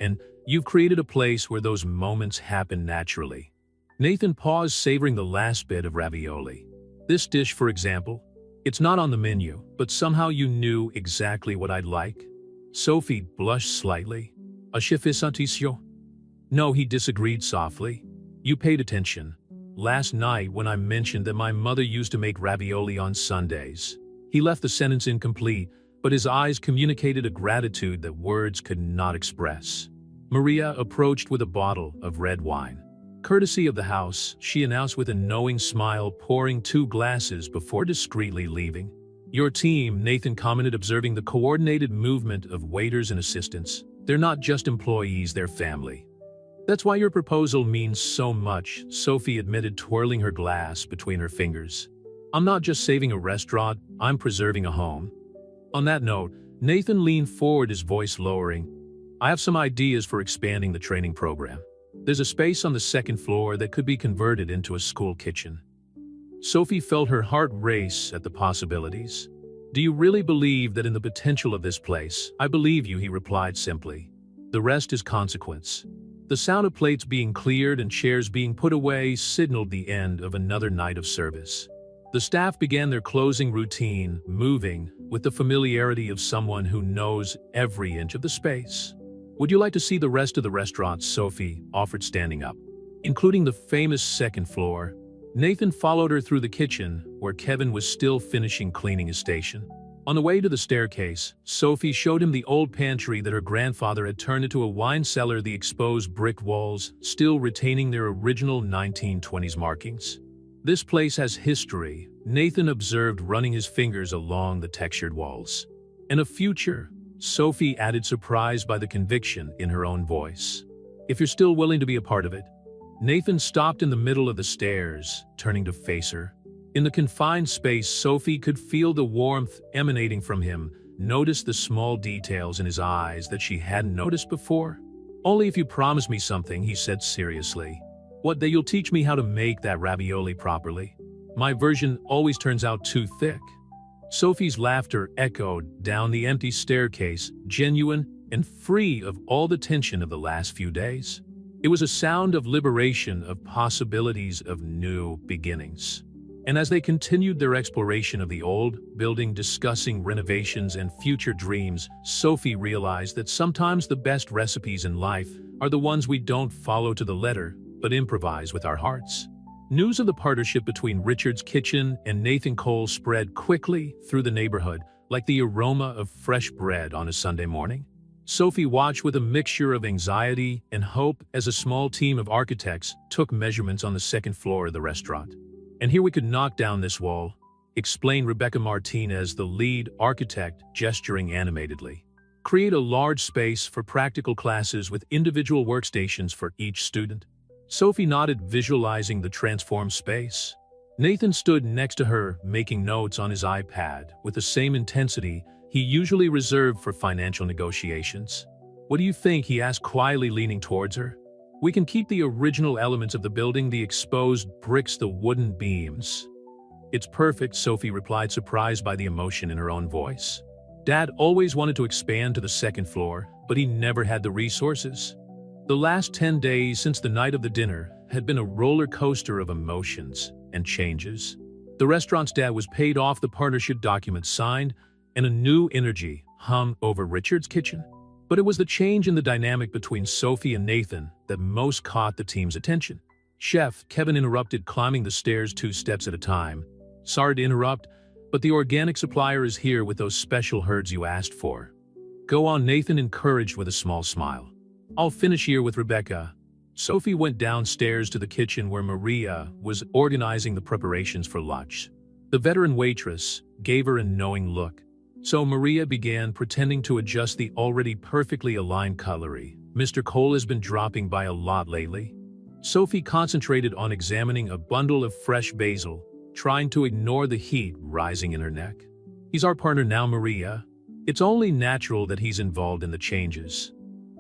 And you've created a place where those moments happen naturally." Nathan paused, savoring the last bit of ravioli. "This dish, for example, it's not on the menu, but somehow you knew exactly what I'd like." Sophie blushed slightly. "A chefisantissimo?" "No," he disagreed softly. "You paid attention last night when I mentioned that my mother used to make ravioli on Sundays." He left the sentence incomplete, but his eyes communicated a gratitude that words could not express. Maria approached with a bottle of red wine. "Courtesy of the house," she announced with a knowing smile, pouring 2 glasses before discreetly leaving. "Your team," Nathan commented, observing the coordinated movement of waiters and assistants. "They're not just employees, they're family." "That's why your proposal means so much," Sophie admitted, twirling her glass between her fingers. I'm not just saving a restaurant, I'm preserving a home. On that note, Nathan leaned forward, his voice lowering. I have some ideas for expanding the training program. There's a space on the second floor that could be converted into a school kitchen. Sophie felt her heart race at the possibilities. Do you really believe that in the potential of this place? I believe you, he replied simply. The rest is consequence. The sound of plates being cleared and chairs being put away signaled the end of another night of service. The staff began their closing routine, moving with the familiarity of someone who knows every inch of the space. Would you like to see the rest of the restaurant? Sophie offered, standing up. Including the famous second floor. Nathan followed her through the kitchen, where Kevin was still finishing cleaning his station. On the way to the staircase, Sophie showed him the old pantry that her grandfather had turned into a wine cellar, the exposed brick walls still retaining their original 1920s markings. This place has history, Nathan observed, running his fingers along the textured walls. And a future, Sophie added, surprised by the conviction in her own voice. If you're still willing to be a part of it. Nathan stopped in the middle of the stairs, turning to face her. In the confined space, Sophie could feel the warmth emanating from him, noticed the small details in his eyes that she hadn't noticed before. Only if you promise me something, he said seriously. What, that you'll teach me how to make that ravioli properly? My version always turns out too thick. Sophie's laughter echoed down the empty staircase, genuine and free of all the tension of the last few days. It was a sound of liberation, of possibilities, of new beginnings. And as they continued their exploration of the old building, discussing renovations and future dreams, Sophie realized that sometimes the best recipes in life are the ones we don't follow to the letter, but improvise with our hearts. News of the partnership between Richard's Kitchen and Nathan Cole spread quickly through the neighborhood, like the aroma of fresh bread on a Sunday morning. Sophie watched with a mixture of anxiety and hope as a small team of architects took measurements on the second floor of the restaurant. And here we could knock down this wall, explained Rebecca Martinez, the lead architect, gesturing animatedly. Create a large space for practical classes with individual workstations for each student. Sophie nodded, visualizing the transformed space. Nathan stood next to her, making notes on his iPad with the same intensity he usually reserved for financial negotiations. What do you think? He asked quietly, leaning towards her. We can keep the original elements of the building, the exposed bricks, the wooden beams. It's perfect, Sophie replied, surprised by the emotion in her own voice. Dad always wanted to expand to the second floor, but he never had the resources. The last 10 days since the night of the dinner had been a roller coaster of emotions and changes. The restaurant's dad was paid off, the partnership documents signed, and a new energy hung over Richard's Kitchen. But it was the change in the dynamic between Sophie and Nathan that most caught the team's attention. Chef Kevin interrupted, climbing the stairs 2 steps at a time. Sorry to interrupt, but the organic supplier is here with those special herbs you asked for. Go on, Nathan encouraged with a small smile. I'll finish here with Rebecca. Sophie went downstairs to the kitchen where Maria was organizing the preparations for lunch. The veteran waitress gave her a knowing look. So Maria began, pretending to adjust the already perfectly aligned cutlery. Mr. Cole has been dropping by a lot lately. Sophie concentrated on examining a bundle of fresh basil, trying to ignore the heat rising in her neck. He's our partner now, Maria. It's only natural that he's involved in the changes.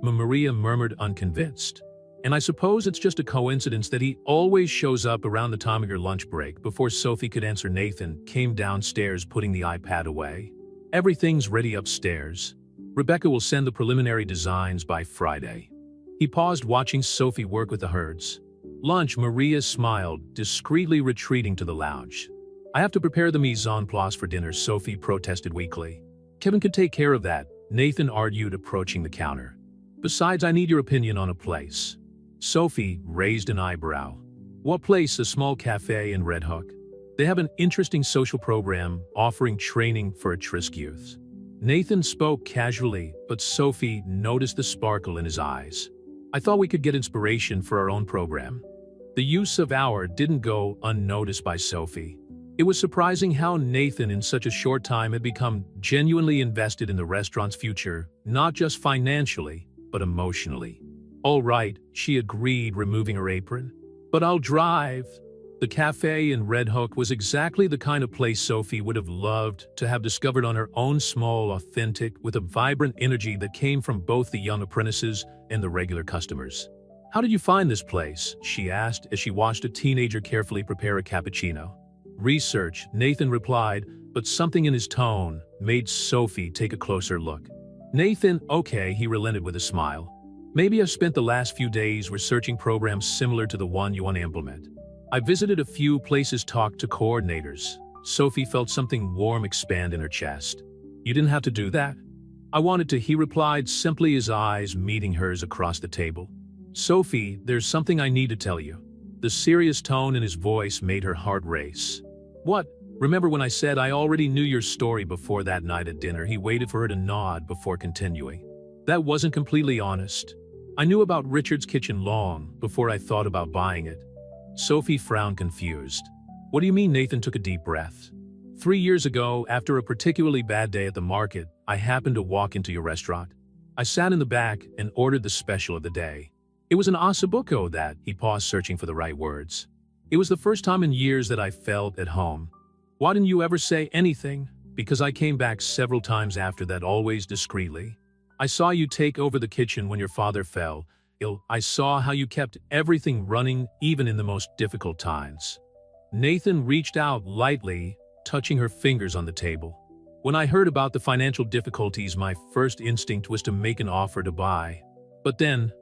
Maria murmured, unconvinced. And I suppose it's just a coincidence that he always shows up around the time of your lunch break. Before Sophie could answer, Nathan came downstairs, putting the iPad away. Everything's ready upstairs. Rebecca will send the preliminary designs by Friday. He paused, watching Sophie work with the herds. Lunch, Maria smiled, discreetly retreating to the lounge. I have to prepare the mise en place for dinner, Sophie protested weakly. Kevin could take care of that, Nathan argued, approaching the counter. Besides, I need your opinion on a place. Sophie raised an eyebrow. What place? A small cafe in Red Hook. They have an interesting social program offering training for at-risk youths. Nathan spoke casually, but Sophie noticed the sparkle in his eyes. I thought we could get inspiration for our own program. The use of "our" didn't go unnoticed by Sophie. It was surprising how Nathan in such a short time had become genuinely invested in the restaurant's future, not just financially, but emotionally. All right, she agreed, removing her apron. But I'll drive. The cafe in Red Hook was exactly the kind of place Sophie would have loved to have discovered on her own, small, authentic, with a vibrant energy that came from both the young apprentices and the regular customers. "How did you find this place?" she asked as she watched a teenager carefully prepare a cappuccino. "Research," Nathan replied, but something in his tone made Sophie take a closer look. "Nathan, okay," he relented with a smile. "Maybe I've spent the last few days researching programs similar to the one you want to implement. I visited a few places, talked to coordinators." Sophie felt something warm expand in her chest. "You didn't have to do that." "I wanted to," he replied, simply, his eyes meeting hers across the table. "Sophie, there's something I need to tell you." The serious tone in his voice made her heart race. "What? Remember when I said I already knew your story before that night at dinner?" He waited for her to nod before continuing. "That wasn't completely honest. I knew about Richard's Kitchen long before I thought about buying it." Sophie frowned, confused. "What do you mean?" Nathan took a deep breath. 3 years ago, after a particularly bad day at the market, I happened to walk into your restaurant. I sat in the back and ordered the special of the day. It was an ossobuco that," he paused, searching for the right words. "It was the first time in years that I felt at home." "Why didn't you ever say anything?" "Because I came back several times after that, always discreetly. I saw you take over the kitchen when your father fell ill. I saw how you kept everything running even in the most difficult times." Nathan reached out lightly, touching her fingers on the table. "When I heard about the financial difficulties, my first instinct was to make an offer to buy. But then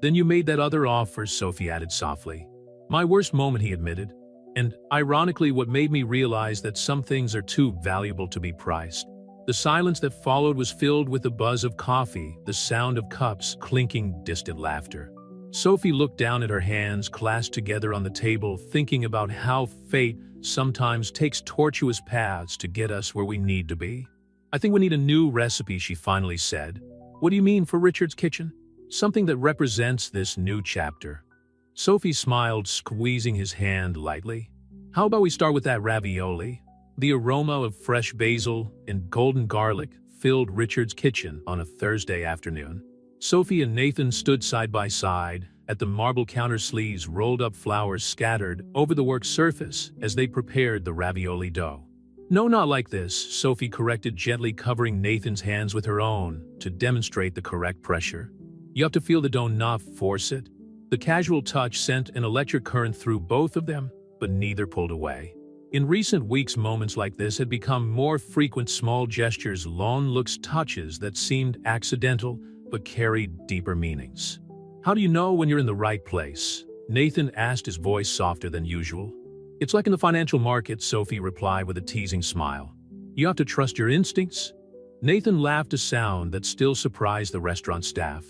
you made that other offer," Sophie added softly. "My worst moment," he admitted. "And, ironically, what made me realize that some things are too valuable to be priced." The silence that followed was filled with the buzz of coffee, the sound of cups clinking, distant laughter. Sophie looked down at her hands clasped together on the table, thinking about how fate sometimes takes tortuous paths to get us where we need to be. "I think we need a new recipe," she finally said. "What do you mean, for Richard's Kitchen?" "Something that represents this new chapter." Sophie smiled, squeezing his hand lightly. "How about we start with that ravioli?" The aroma of fresh basil and golden garlic filled Richard's Kitchen on a Thursday afternoon. Sophie and Nathan stood side by side at the marble counter, sleeves rolled up, flowers scattered over the work surface as they prepared the ravioli dough. "No, not like this," Sophie corrected, gently covering Nathan's hands with her own to demonstrate the correct pressure. "You have to feel the dough, not force it." The casual touch sent an electric current through both of them, but neither pulled away. In recent weeks, moments like this had become more frequent, small gestures, long looks, touches that seemed accidental but carried deeper meanings. "How do you know when you're in the right place?" Nathan asked, his voice softer than usual. "It's like in the financial market," Sophie replied with a teasing smile. "You have to trust your instincts." Nathan laughed, a sound that still surprised the restaurant staff.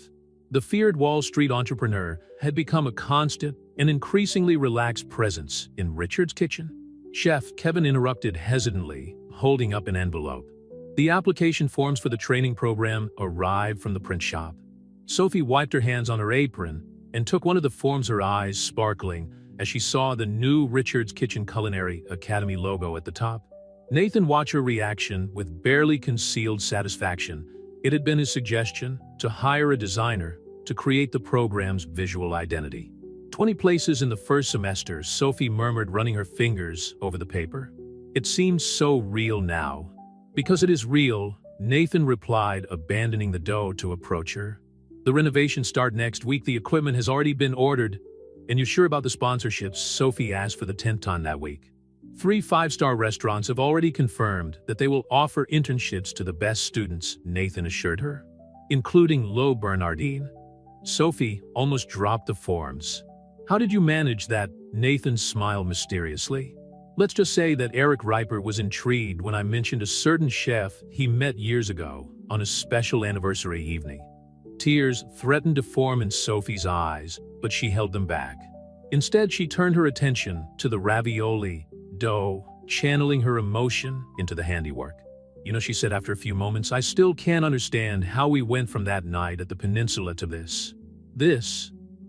The feared Wall Street entrepreneur had become a constant and increasingly relaxed presence in Richard's Kitchen. "Chef," Kevin interrupted hesitantly, holding up an envelope. The application forms for the training program arrived from the print shop. Sophie wiped her hands on her apron and took one of the forms, her eyes sparkling as she saw the new Richard's Kitchen Culinary Academy logo at the top. Nathan watched her reaction with barely concealed satisfaction. It had been his suggestion to hire a designer to create the program's visual identity. 20 places in the first semester, Sophie murmured, running her fingers over the paper. "It seems so real now." "Because it is real," Nathan replied, abandoning the dough to approach her. "The renovations start next week. The equipment has already been ordered." "And you're sure about the sponsorships?" Sophie asked for the 10th time that week. 3 five-star restaurants have already confirmed that they will offer internships to the best students," Nathan assured her, "including Lo Bernardine." Sophie almost dropped the forms. "How did you manage that?" Nathan smiled mysteriously. "Let's just say that Eric Riper was intrigued when I mentioned a certain chef he met years ago on a special anniversary evening." Tears threatened to form in Sophie's eyes, but she held them back. Instead, she turned her attention to the ravioli dough, channeling her emotion into the handiwork. "You know," she said after a few moments, "I still can't understand how we went from that night at the peninsula to this."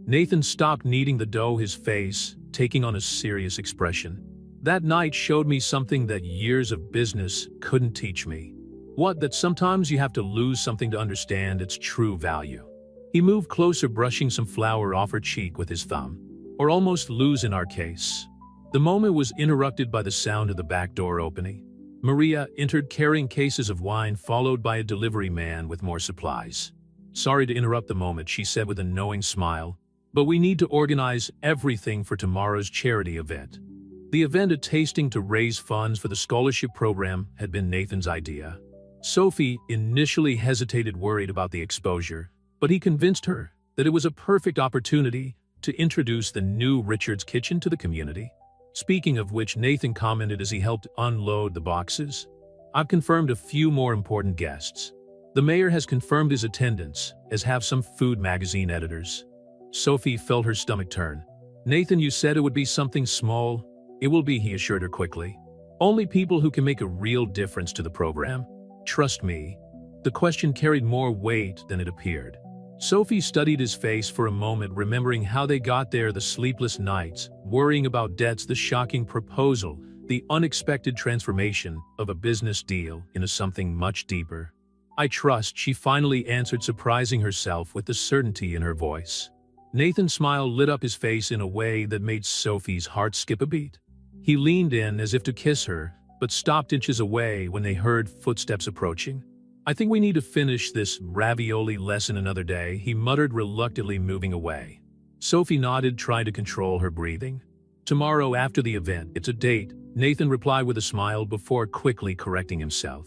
Nathan stopped kneading the dough, his face taking on a serious expression. "That night showed me something that years of business couldn't teach me." "What?" "That sometimes you have to lose something to understand its true value." He moved closer, brushing some flour off her cheek with his thumb. "Or almost lose in our case." The moment was interrupted by the sound of the back door opening. Maria entered carrying cases of wine, followed by a delivery man with more supplies. "Sorry to interrupt the moment," she said with a knowing smile, "but we need to organize everything for tomorrow's charity event." The event, a tasting to raise funds for the scholarship program, had been Nathan's idea. Sophie initially hesitated, worried about the exposure, but he convinced her that it was a perfect opportunity to introduce the new Richard's Kitchen to the community. Speaking of which, Nathan commented as he helped unload the boxes, "I've confirmed a few more important guests. The mayor has confirmed his attendance, as have some food magazine editors." Sophie felt her stomach turn. "Nathan, you said it would be something small." "It will be," he assured her quickly. "Only people who can make a real difference to the program. Trust me." The question carried more weight than it appeared. Sophie studied his face for a moment, remembering how they got there, the sleepless nights, worrying about debts, the shocking proposal, the unexpected transformation of a business deal into something much deeper. "I trust," she finally answered, surprising herself with the certainty in her voice. Nathan's smile lit up his face in a way that made Sophie's heart skip a beat. He leaned in as if to kiss her, but stopped inches away when they heard footsteps approaching. "I think we need to finish this ravioli lesson another day," he muttered, reluctantly moving away. Sophie nodded, trying to control her breathing. "Tomorrow after the event, it's a date," Nathan replied with a smile before quickly correcting himself.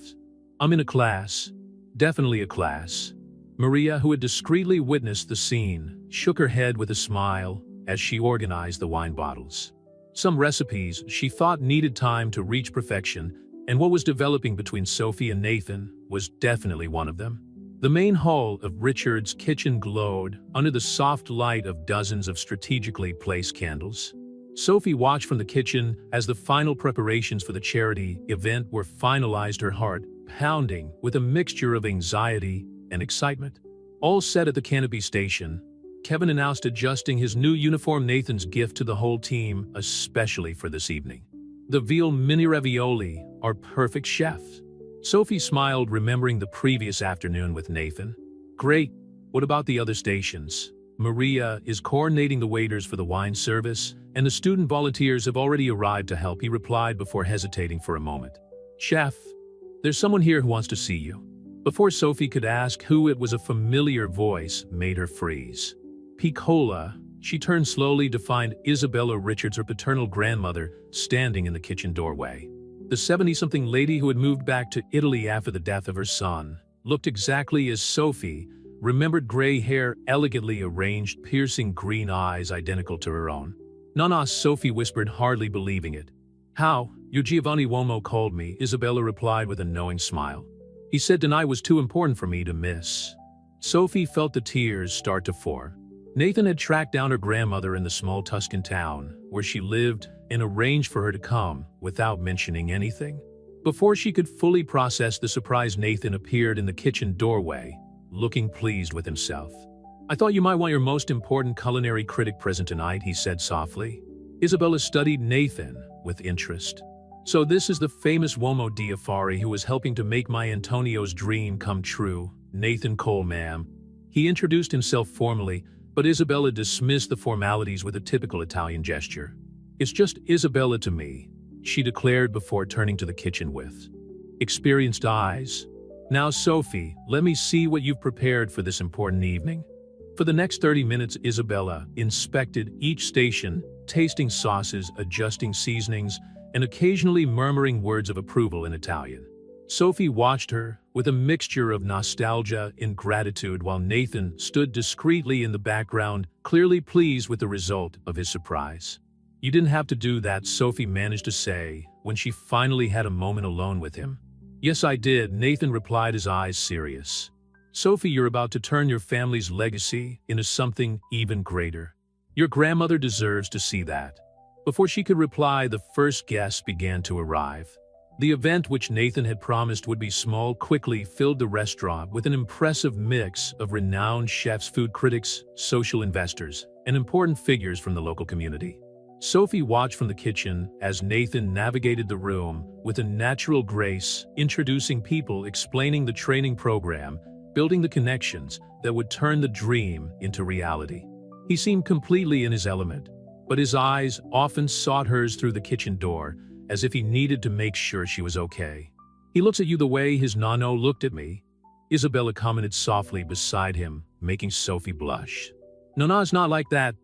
"I'm in a class." "Definitely a class." Maria, who had discreetly witnessed the scene, shook her head with a smile as she organized the wine bottles. Some recipes she thought needed time to reach perfection, and what was developing between Sophie and Nathan was definitely one of them. The main hall of Richard's Kitchen glowed under the soft light of dozens of strategically placed candles. Sophie watched from the kitchen as the final preparations for the charity event were finalized, her heart pounding with a mixture of anxiety and excitement. All set at the canopy station, Kevin announced, adjusting his new uniform, Nathan's gift to the whole team, especially for this evening. "The veal mini ravioli are perfect, chef." Sophie smiled, remembering the previous afternoon with Nathan. "Great. What about the other stations?" "Maria is coordinating the waiters for the wine service, and the student volunteers have already arrived to help," he replied before hesitating for a moment. "Chef, there's someone here who wants to see you." Before Sophie could ask who it was, a familiar voice made her freeze. Piccola, she turned slowly to find Isabella Richards, her paternal grandmother, standing in the kitchen doorway. The 70-something lady, who had moved back to Italy after the death of her son, looked exactly as Sophie remembered: gray hair, elegantly arranged, piercing green eyes identical to her own. "Nana," Sophie whispered, hardly believing it. "How? Your Giovanni Uomo called me," Isabella replied with a knowing smile. "He said tonight was too important for me to miss." Sophie felt the tears start to pour. Nathan had tracked down her grandmother in the small Tuscan town where she lived and arranged for her to come without mentioning anything. Before she could fully process the surprise, Nathan appeared in the kitchen doorway, looking pleased with himself. "I thought you might want your most important culinary critic present tonight," he said softly. Isabella studied Nathan with interest. "So this is the famous Uomo di Affari who was helping to make my Antonio's dream come true." "Nathan Cole, ma'am." He introduced himself formally, but Isabella dismissed the formalities with a typical Italian gesture. "It's just Isabella to me," she declared before turning to the kitchen with experienced eyes. "Now, Sophie, let me see what you've prepared for this important evening." For the next 30 minutes, Isabella inspected each station, tasting sauces, adjusting seasonings, and occasionally murmuring words of approval in Italian. Sophie watched her with a mixture of nostalgia and gratitude, while Nathan stood discreetly in the background, clearly pleased with the result of his surprise. "You didn't have to do that," Sophie managed to say when she finally had a moment alone with him. "Yes, I did," Nathan replied, his eyes serious. "Sophie, you're about to turn your family's legacy into something even greater. Your grandmother deserves to see that." Before she could reply, the first guests began to arrive. The event, which Nathan had promised would be small, quickly filled the restaurant with an impressive mix of renowned chefs, food critics, social investors, and important figures from the local community. Sophie watched from the kitchen as Nathan navigated the room with a natural grace, introducing people, explaining the training program, building the connections that would turn the dream into reality. He seemed completely in his element. but his eyes often sought hers through the kitchen door, as if he needed to make sure she was okay. "He looks at you the way his nano looked at me," Isabella commented softly beside him, making Sophie blush. "No, it's not like that."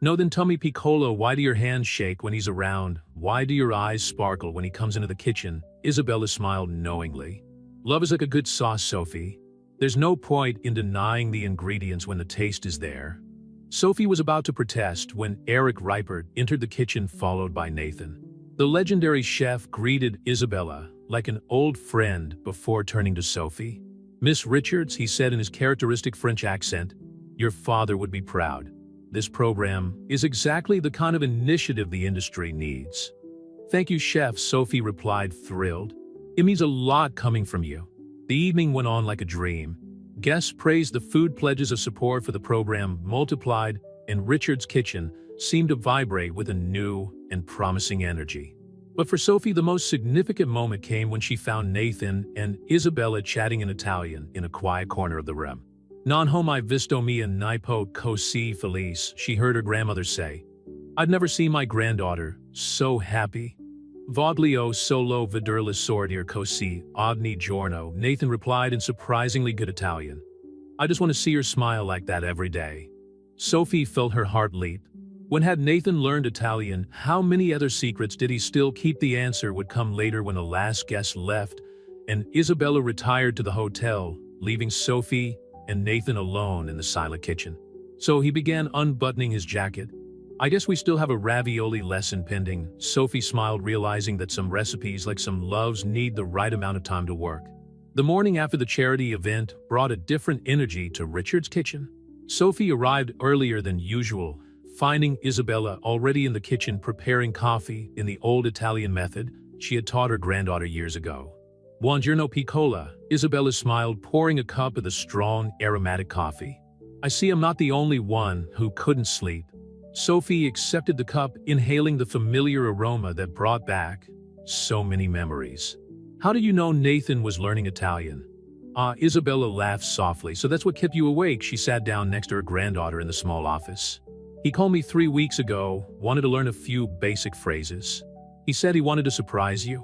"No, then tell me, Piccolo, why do your hands shake when he's around? Why do your eyes sparkle when he comes into the kitchen?" Isabella smiled knowingly. "Love is like a good sauce, Sophie. There's no point in denying the ingredients when the taste is there." Sophie was about to protest when Eric Reipert entered the kitchen, followed by Nathan. The legendary chef greeted Isabella like an old friend before turning to Sophie. "Miss Richards," he said in his characteristic French accent, "your father would be proud. This program is exactly the kind of initiative the industry needs." "Thank you, chef," Sophie replied, thrilled. "It means a lot coming from you." The evening went on like a dream. Guests praised the food, pledges of support for the program multiplied, and Richard's kitchen seemed to vibrate with a new and promising energy. But for Sophie, the most significant moment came when she found Nathan and Isabella chatting in Italian in a quiet corner of the room. "Non ho mai visto mia nipote così felice," she heard her grandmother say. "I'd never seen my granddaughter so happy." "Voglio solo vederla sorridere così ogni giorno," Nathan replied in surprisingly good Italian. "I just want to see her smile like that every day." Sophie felt her heart leap. When had Nathan learned Italian? How many other secrets did he still keep? The answer would come later when the last guest left, and Isabella retired to the hotel, leaving Sophie and Nathan alone in the silent kitchen. So he began unbuttoning his jacket. "I guess we still have a ravioli lesson pending," Sophie smiled, realizing that some recipes, like some loves, need the right amount of time to work. The morning after the charity event brought a different energy to Richard's kitchen. Sophie arrived earlier than usual, finding Isabella already in the kitchen preparing coffee in the old Italian method she had taught her granddaughter years ago. "Buongiorno, Piccola," Isabella smiled, pouring a cup of the strong, aromatic coffee. "I see I'm not the only one who couldn't sleep." Sophie accepted the cup, inhaling the familiar aroma that brought back so many memories. "How do you know Nathan was learning Italian?" Isabella laughed softly. "So that's what kept you awake?" She sat down next to her granddaughter in the small office. "He called me 3 weeks ago, wanted to learn a few basic phrases. He said he wanted to surprise you."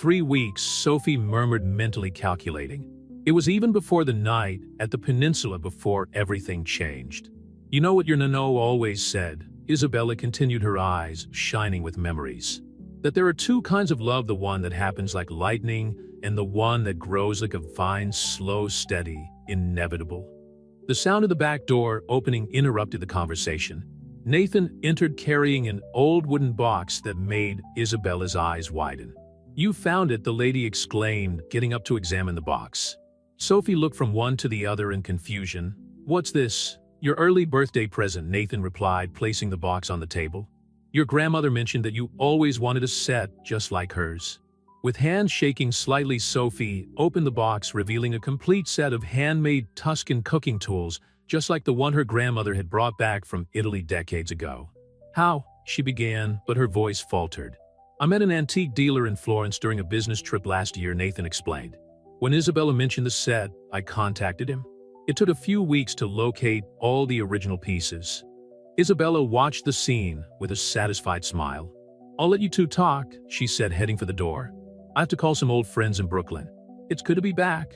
3 weeks, Sophie murmured, mentally calculating. It was even before the night at the peninsula before everything changed. "You know what your Nano always said," Isabella continued, her eyes shining with memories. "That there are two kinds of love, the one that happens like lightning and the one that grows like a vine, slow, steady, inevitable." The sound of the back door opening interrupted the conversation. Nathan entered carrying an old wooden box that made Isabella's eyes widen. "You found it," the lady exclaimed, getting up to examine the box. Sophie looked from one to the other in confusion. "What's this?" "Your early birthday present," Nathan replied, placing the box on the table. "Your grandmother mentioned that you always wanted a set just like hers." With hands shaking slightly, Sophie opened the box, revealing a complete set of handmade Tuscan cooking tools, just like the one her grandmother had brought back from Italy decades ago. "How?" she began, but her voice faltered. "I met an antique dealer in Florence during a business trip last year," Nathan explained. "When Isabella mentioned the set, I contacted him. It took a few weeks to locate all the original pieces." Isabella watched the scene with a satisfied smile. "I'll let you two talk," she said, heading for the door. "I have to call some old friends in Brooklyn. It's good to be back."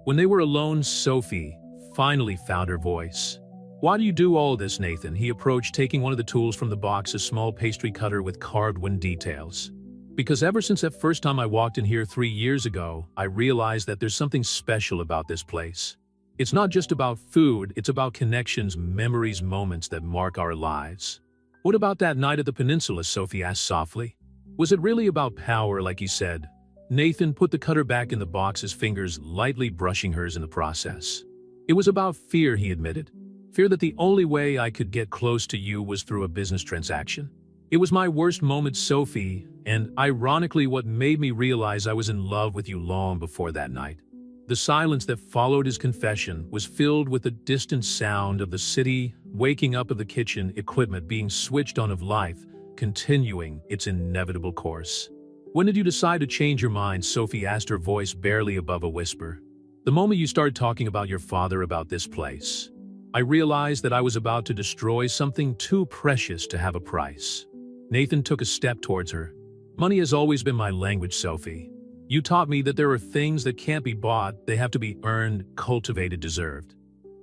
When they were alone, Sophie finally found her voice. "Why do you do all this, Nathan?" He approached, taking one of the tools from the box, a small pastry cutter with carved wooden details. "Because ever since that first time I walked in here 3 years ago, I realized that there's something special about this place. It's not just about food, it's about connections, memories, moments that mark our lives." "What about that night at the peninsula?" Sophie asked softly. "Was it really about power, like you said?" Nathan put the cutter back in the box, his fingers lightly brushing hers in the process. "It was about fear," he admitted. "Fear that the only way I could get close to you was through a business transaction. It was my worst moment, Sophie, and ironically what made me realize I was in love with you long before that night." The silence that followed his confession was filled with the distant sound of the city waking up, of the kitchen equipment being switched on, of life continuing its inevitable course. "When did you decide to change your mind?" Sophie asked, her voice barely above a whisper. "The moment you started talking about your father, about this place." I realized that I was about to destroy something too precious to have a price. Nathan took a step towards her. Money has always been my language, Sophie. You taught me that there are things that can't be bought, they have to be earned, cultivated, deserved.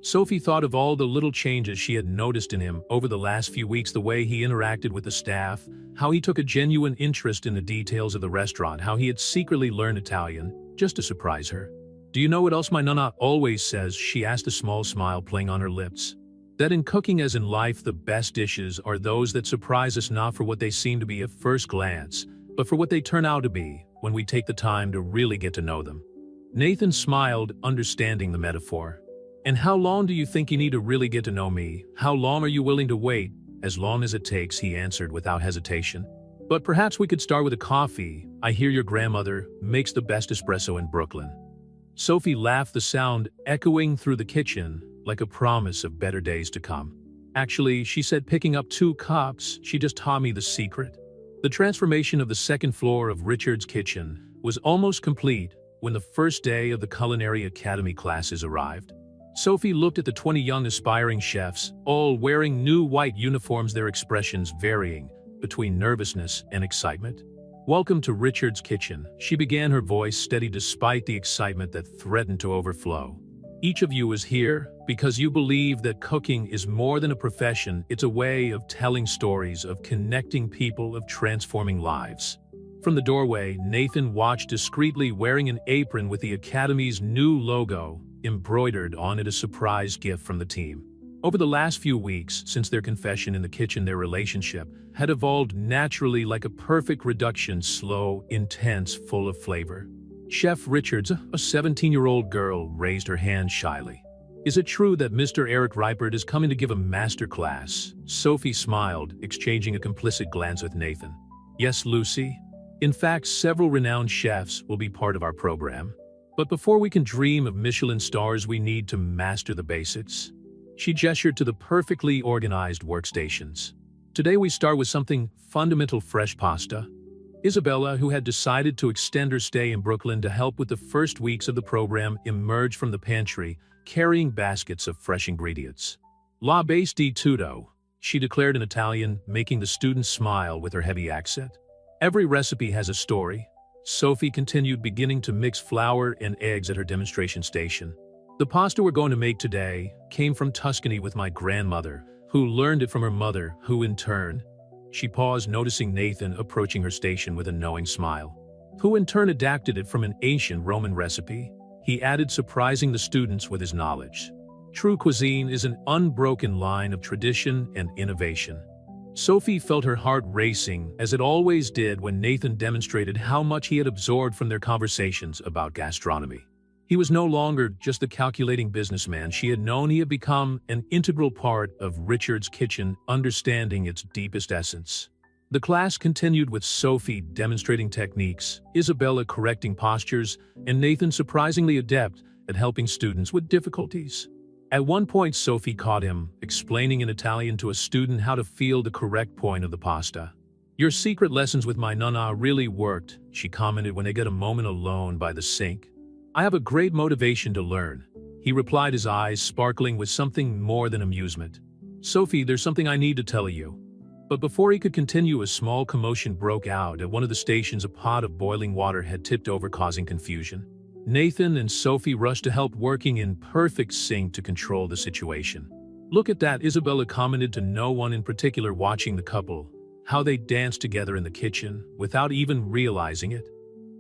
Sophie thought of all the little changes she had noticed in him over the last few weeks, the way he interacted with the staff, how he took a genuine interest in the details of the restaurant, how he had secretly learned Italian, just to surprise her. Do you know what else my nonna always says? She asked, a small smile playing on her lips. That in cooking as in life, the best dishes are those that surprise us not for what they seem to be at first glance, but for what they turn out to be when we take the time to really get to know them. Nathan smiled, understanding the metaphor. And how long do you think you need to really get to know me? How long are you willing to wait? As long as it takes, he answered without hesitation. But perhaps we could start with a coffee. I hear your grandmother makes the best espresso in Brooklyn. Sophie laughed, the sound echoing through the kitchen like a promise of better days to come. Actually, she said, picking up 2 cups, she just taught me the secret. The transformation of the second floor of Richard's kitchen was almost complete when the first day of the Culinary Academy classes arrived. Sophie looked at the 20 young aspiring chefs, all wearing new white uniforms, their expressions varying between nervousness and excitement. Welcome to Richard's kitchen, she began, her voice steady despite the excitement that threatened to overflow. Each of you is here because you believe that cooking is more than a profession, it's a way of telling stories, of connecting people, of transforming lives. From the doorway, Nathan watched discreetly, wearing an apron with the Academy's new logo embroidered on it, a surprise gift from the team. Over the last few weeks, since their confession in the kitchen, their relationship had evolved naturally, like a perfect reduction, slow, intense, full of flavor. Chef Richards, a 17-year-old girl, raised her hand shyly. Is it true that Mr. Eric Reipert is coming to give a master class? Sophie smiled, exchanging a complicit glance with Nathan. Yes, Lucy. In fact, several renowned chefs will be part of our program. But before we can dream of Michelin stars, we need to master the basics. She gestured to the perfectly organized workstations. Today we start with something fundamental: fresh pasta. Isabella, who had decided to extend her stay in Brooklyn to help with the first weeks of the program, emerged from the pantry, carrying baskets of fresh ingredients. La base di tutto, she declared in Italian, making the students smile with her heavy accent. Every recipe has a story. Sophie continued, beginning to mix flour and eggs at her demonstration station. The pasta we're going to make today came from Tuscany with my grandmother, who learned it from her mother, who in turn... She paused, noticing Nathan approaching her station with a knowing smile. Who in turn adapted it from an ancient Roman recipe, he added, surprising the students with his knowledge. True cuisine is an unbroken line of tradition and innovation. Sophie felt her heart racing, as it always did when Nathan demonstrated how much he had absorbed from their conversations about gastronomy. He was no longer just the calculating businessman she had known. He had become an integral part of Richard's kitchen, understanding its deepest essence. The class continued with Sophie demonstrating techniques, Isabella correcting postures, and Nathan surprisingly adept at helping students with difficulties. At one point, Sophie caught him explaining in Italian to a student how to feel the correct point of the pasta. Your secret lessons with my nonna really worked, she commented when they got a moment alone by the sink. I have a great motivation to learn, he replied, his eyes sparkling with something more than amusement. Sophie, there's something I need to tell you. But before he could continue, a small commotion broke out at one of the stations. A pot of boiling water had tipped over, causing confusion. Nathan and Sophie rushed to help, working in perfect sync to control the situation. Look at that, Isabella commented to no one in particular, watching the couple, how they danced together in the kitchen without even realizing it.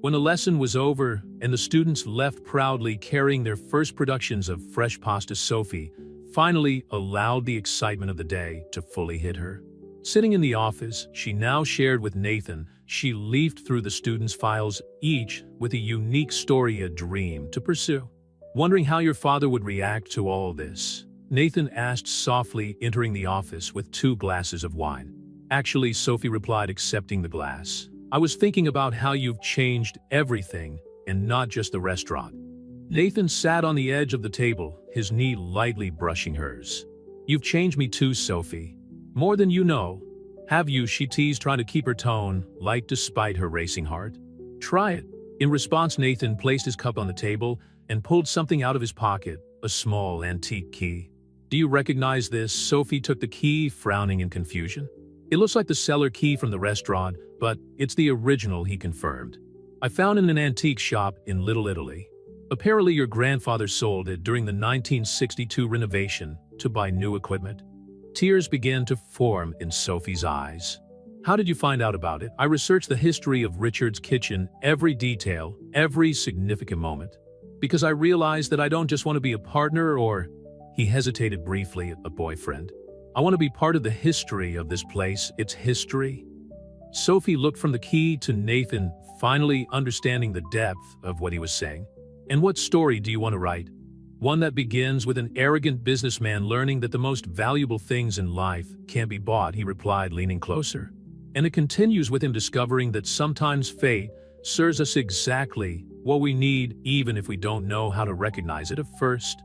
When the lesson was over and the students left proudly carrying their first productions of fresh pasta, Sophie finally allowed the excitement of the day to fully hit her. Sitting in the office, she now shared with Nathan. She leafed through the students' files, each with a unique story, a dream to pursue. Wondering how your father would react to all this? Nathan asked softly, entering the office with 2 glasses of wine. Actually, Sophie replied, accepting the glass. I was thinking about how you've changed everything, and not just the restaurant. Nathan sat on the edge of the table, his knee lightly brushing hers. You've changed me too, Sophie. More than you know. Have you? She teased, trying to keep her tone light despite her racing heart. Try it. In response, Nathan placed his cup on the table and pulled something out of his pocket, a small antique key. Do you recognize this? Sophie took the key, frowning in confusion. It looks like the cellar key from the restaurant, but it's the original, he confirmed. I found it in an antique shop in Little Italy. Apparently your grandfather sold it during the 1962 renovation to buy new equipment. Tears began to form in Sophie's eyes. How did you find out about it? I researched the history of Richard's kitchen, every detail, every significant moment. Because I realized that I don't just want to be a partner or, he hesitated briefly, a boyfriend. I want to be part of the history of this place, its history. Sophie looked from the key to Nathan, finally understanding the depth of what he was saying. And what story do you want to write? One that begins with an arrogant businessman learning that the most valuable things in life can't be bought, he replied, leaning closer. And it continues with him discovering that sometimes fate serves us exactly what we need, even if we don't know how to recognize it at first.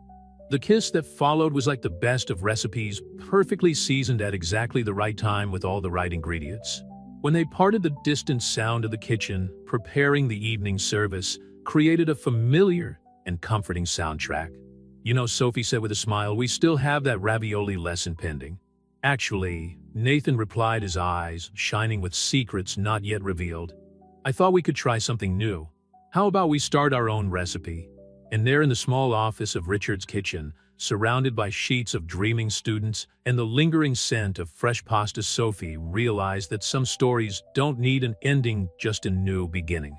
The kiss that followed was like the best of recipes, perfectly seasoned at exactly the right time with all the right ingredients. When they parted, the distant sound of the kitchen, preparing the evening service, created a familiar and comforting soundtrack. You know, Sophie said with a smile, we still have that ravioli lesson pending. Actually, Nathan replied, his eyes shining with secrets not yet revealed. I thought we could try something new. How about we start our own recipe? And there in the small office of Richard's kitchen, surrounded by sheets of dreaming students and the lingering scent of fresh pasta, Sophie realized that some stories don't need an ending, just a new beginning.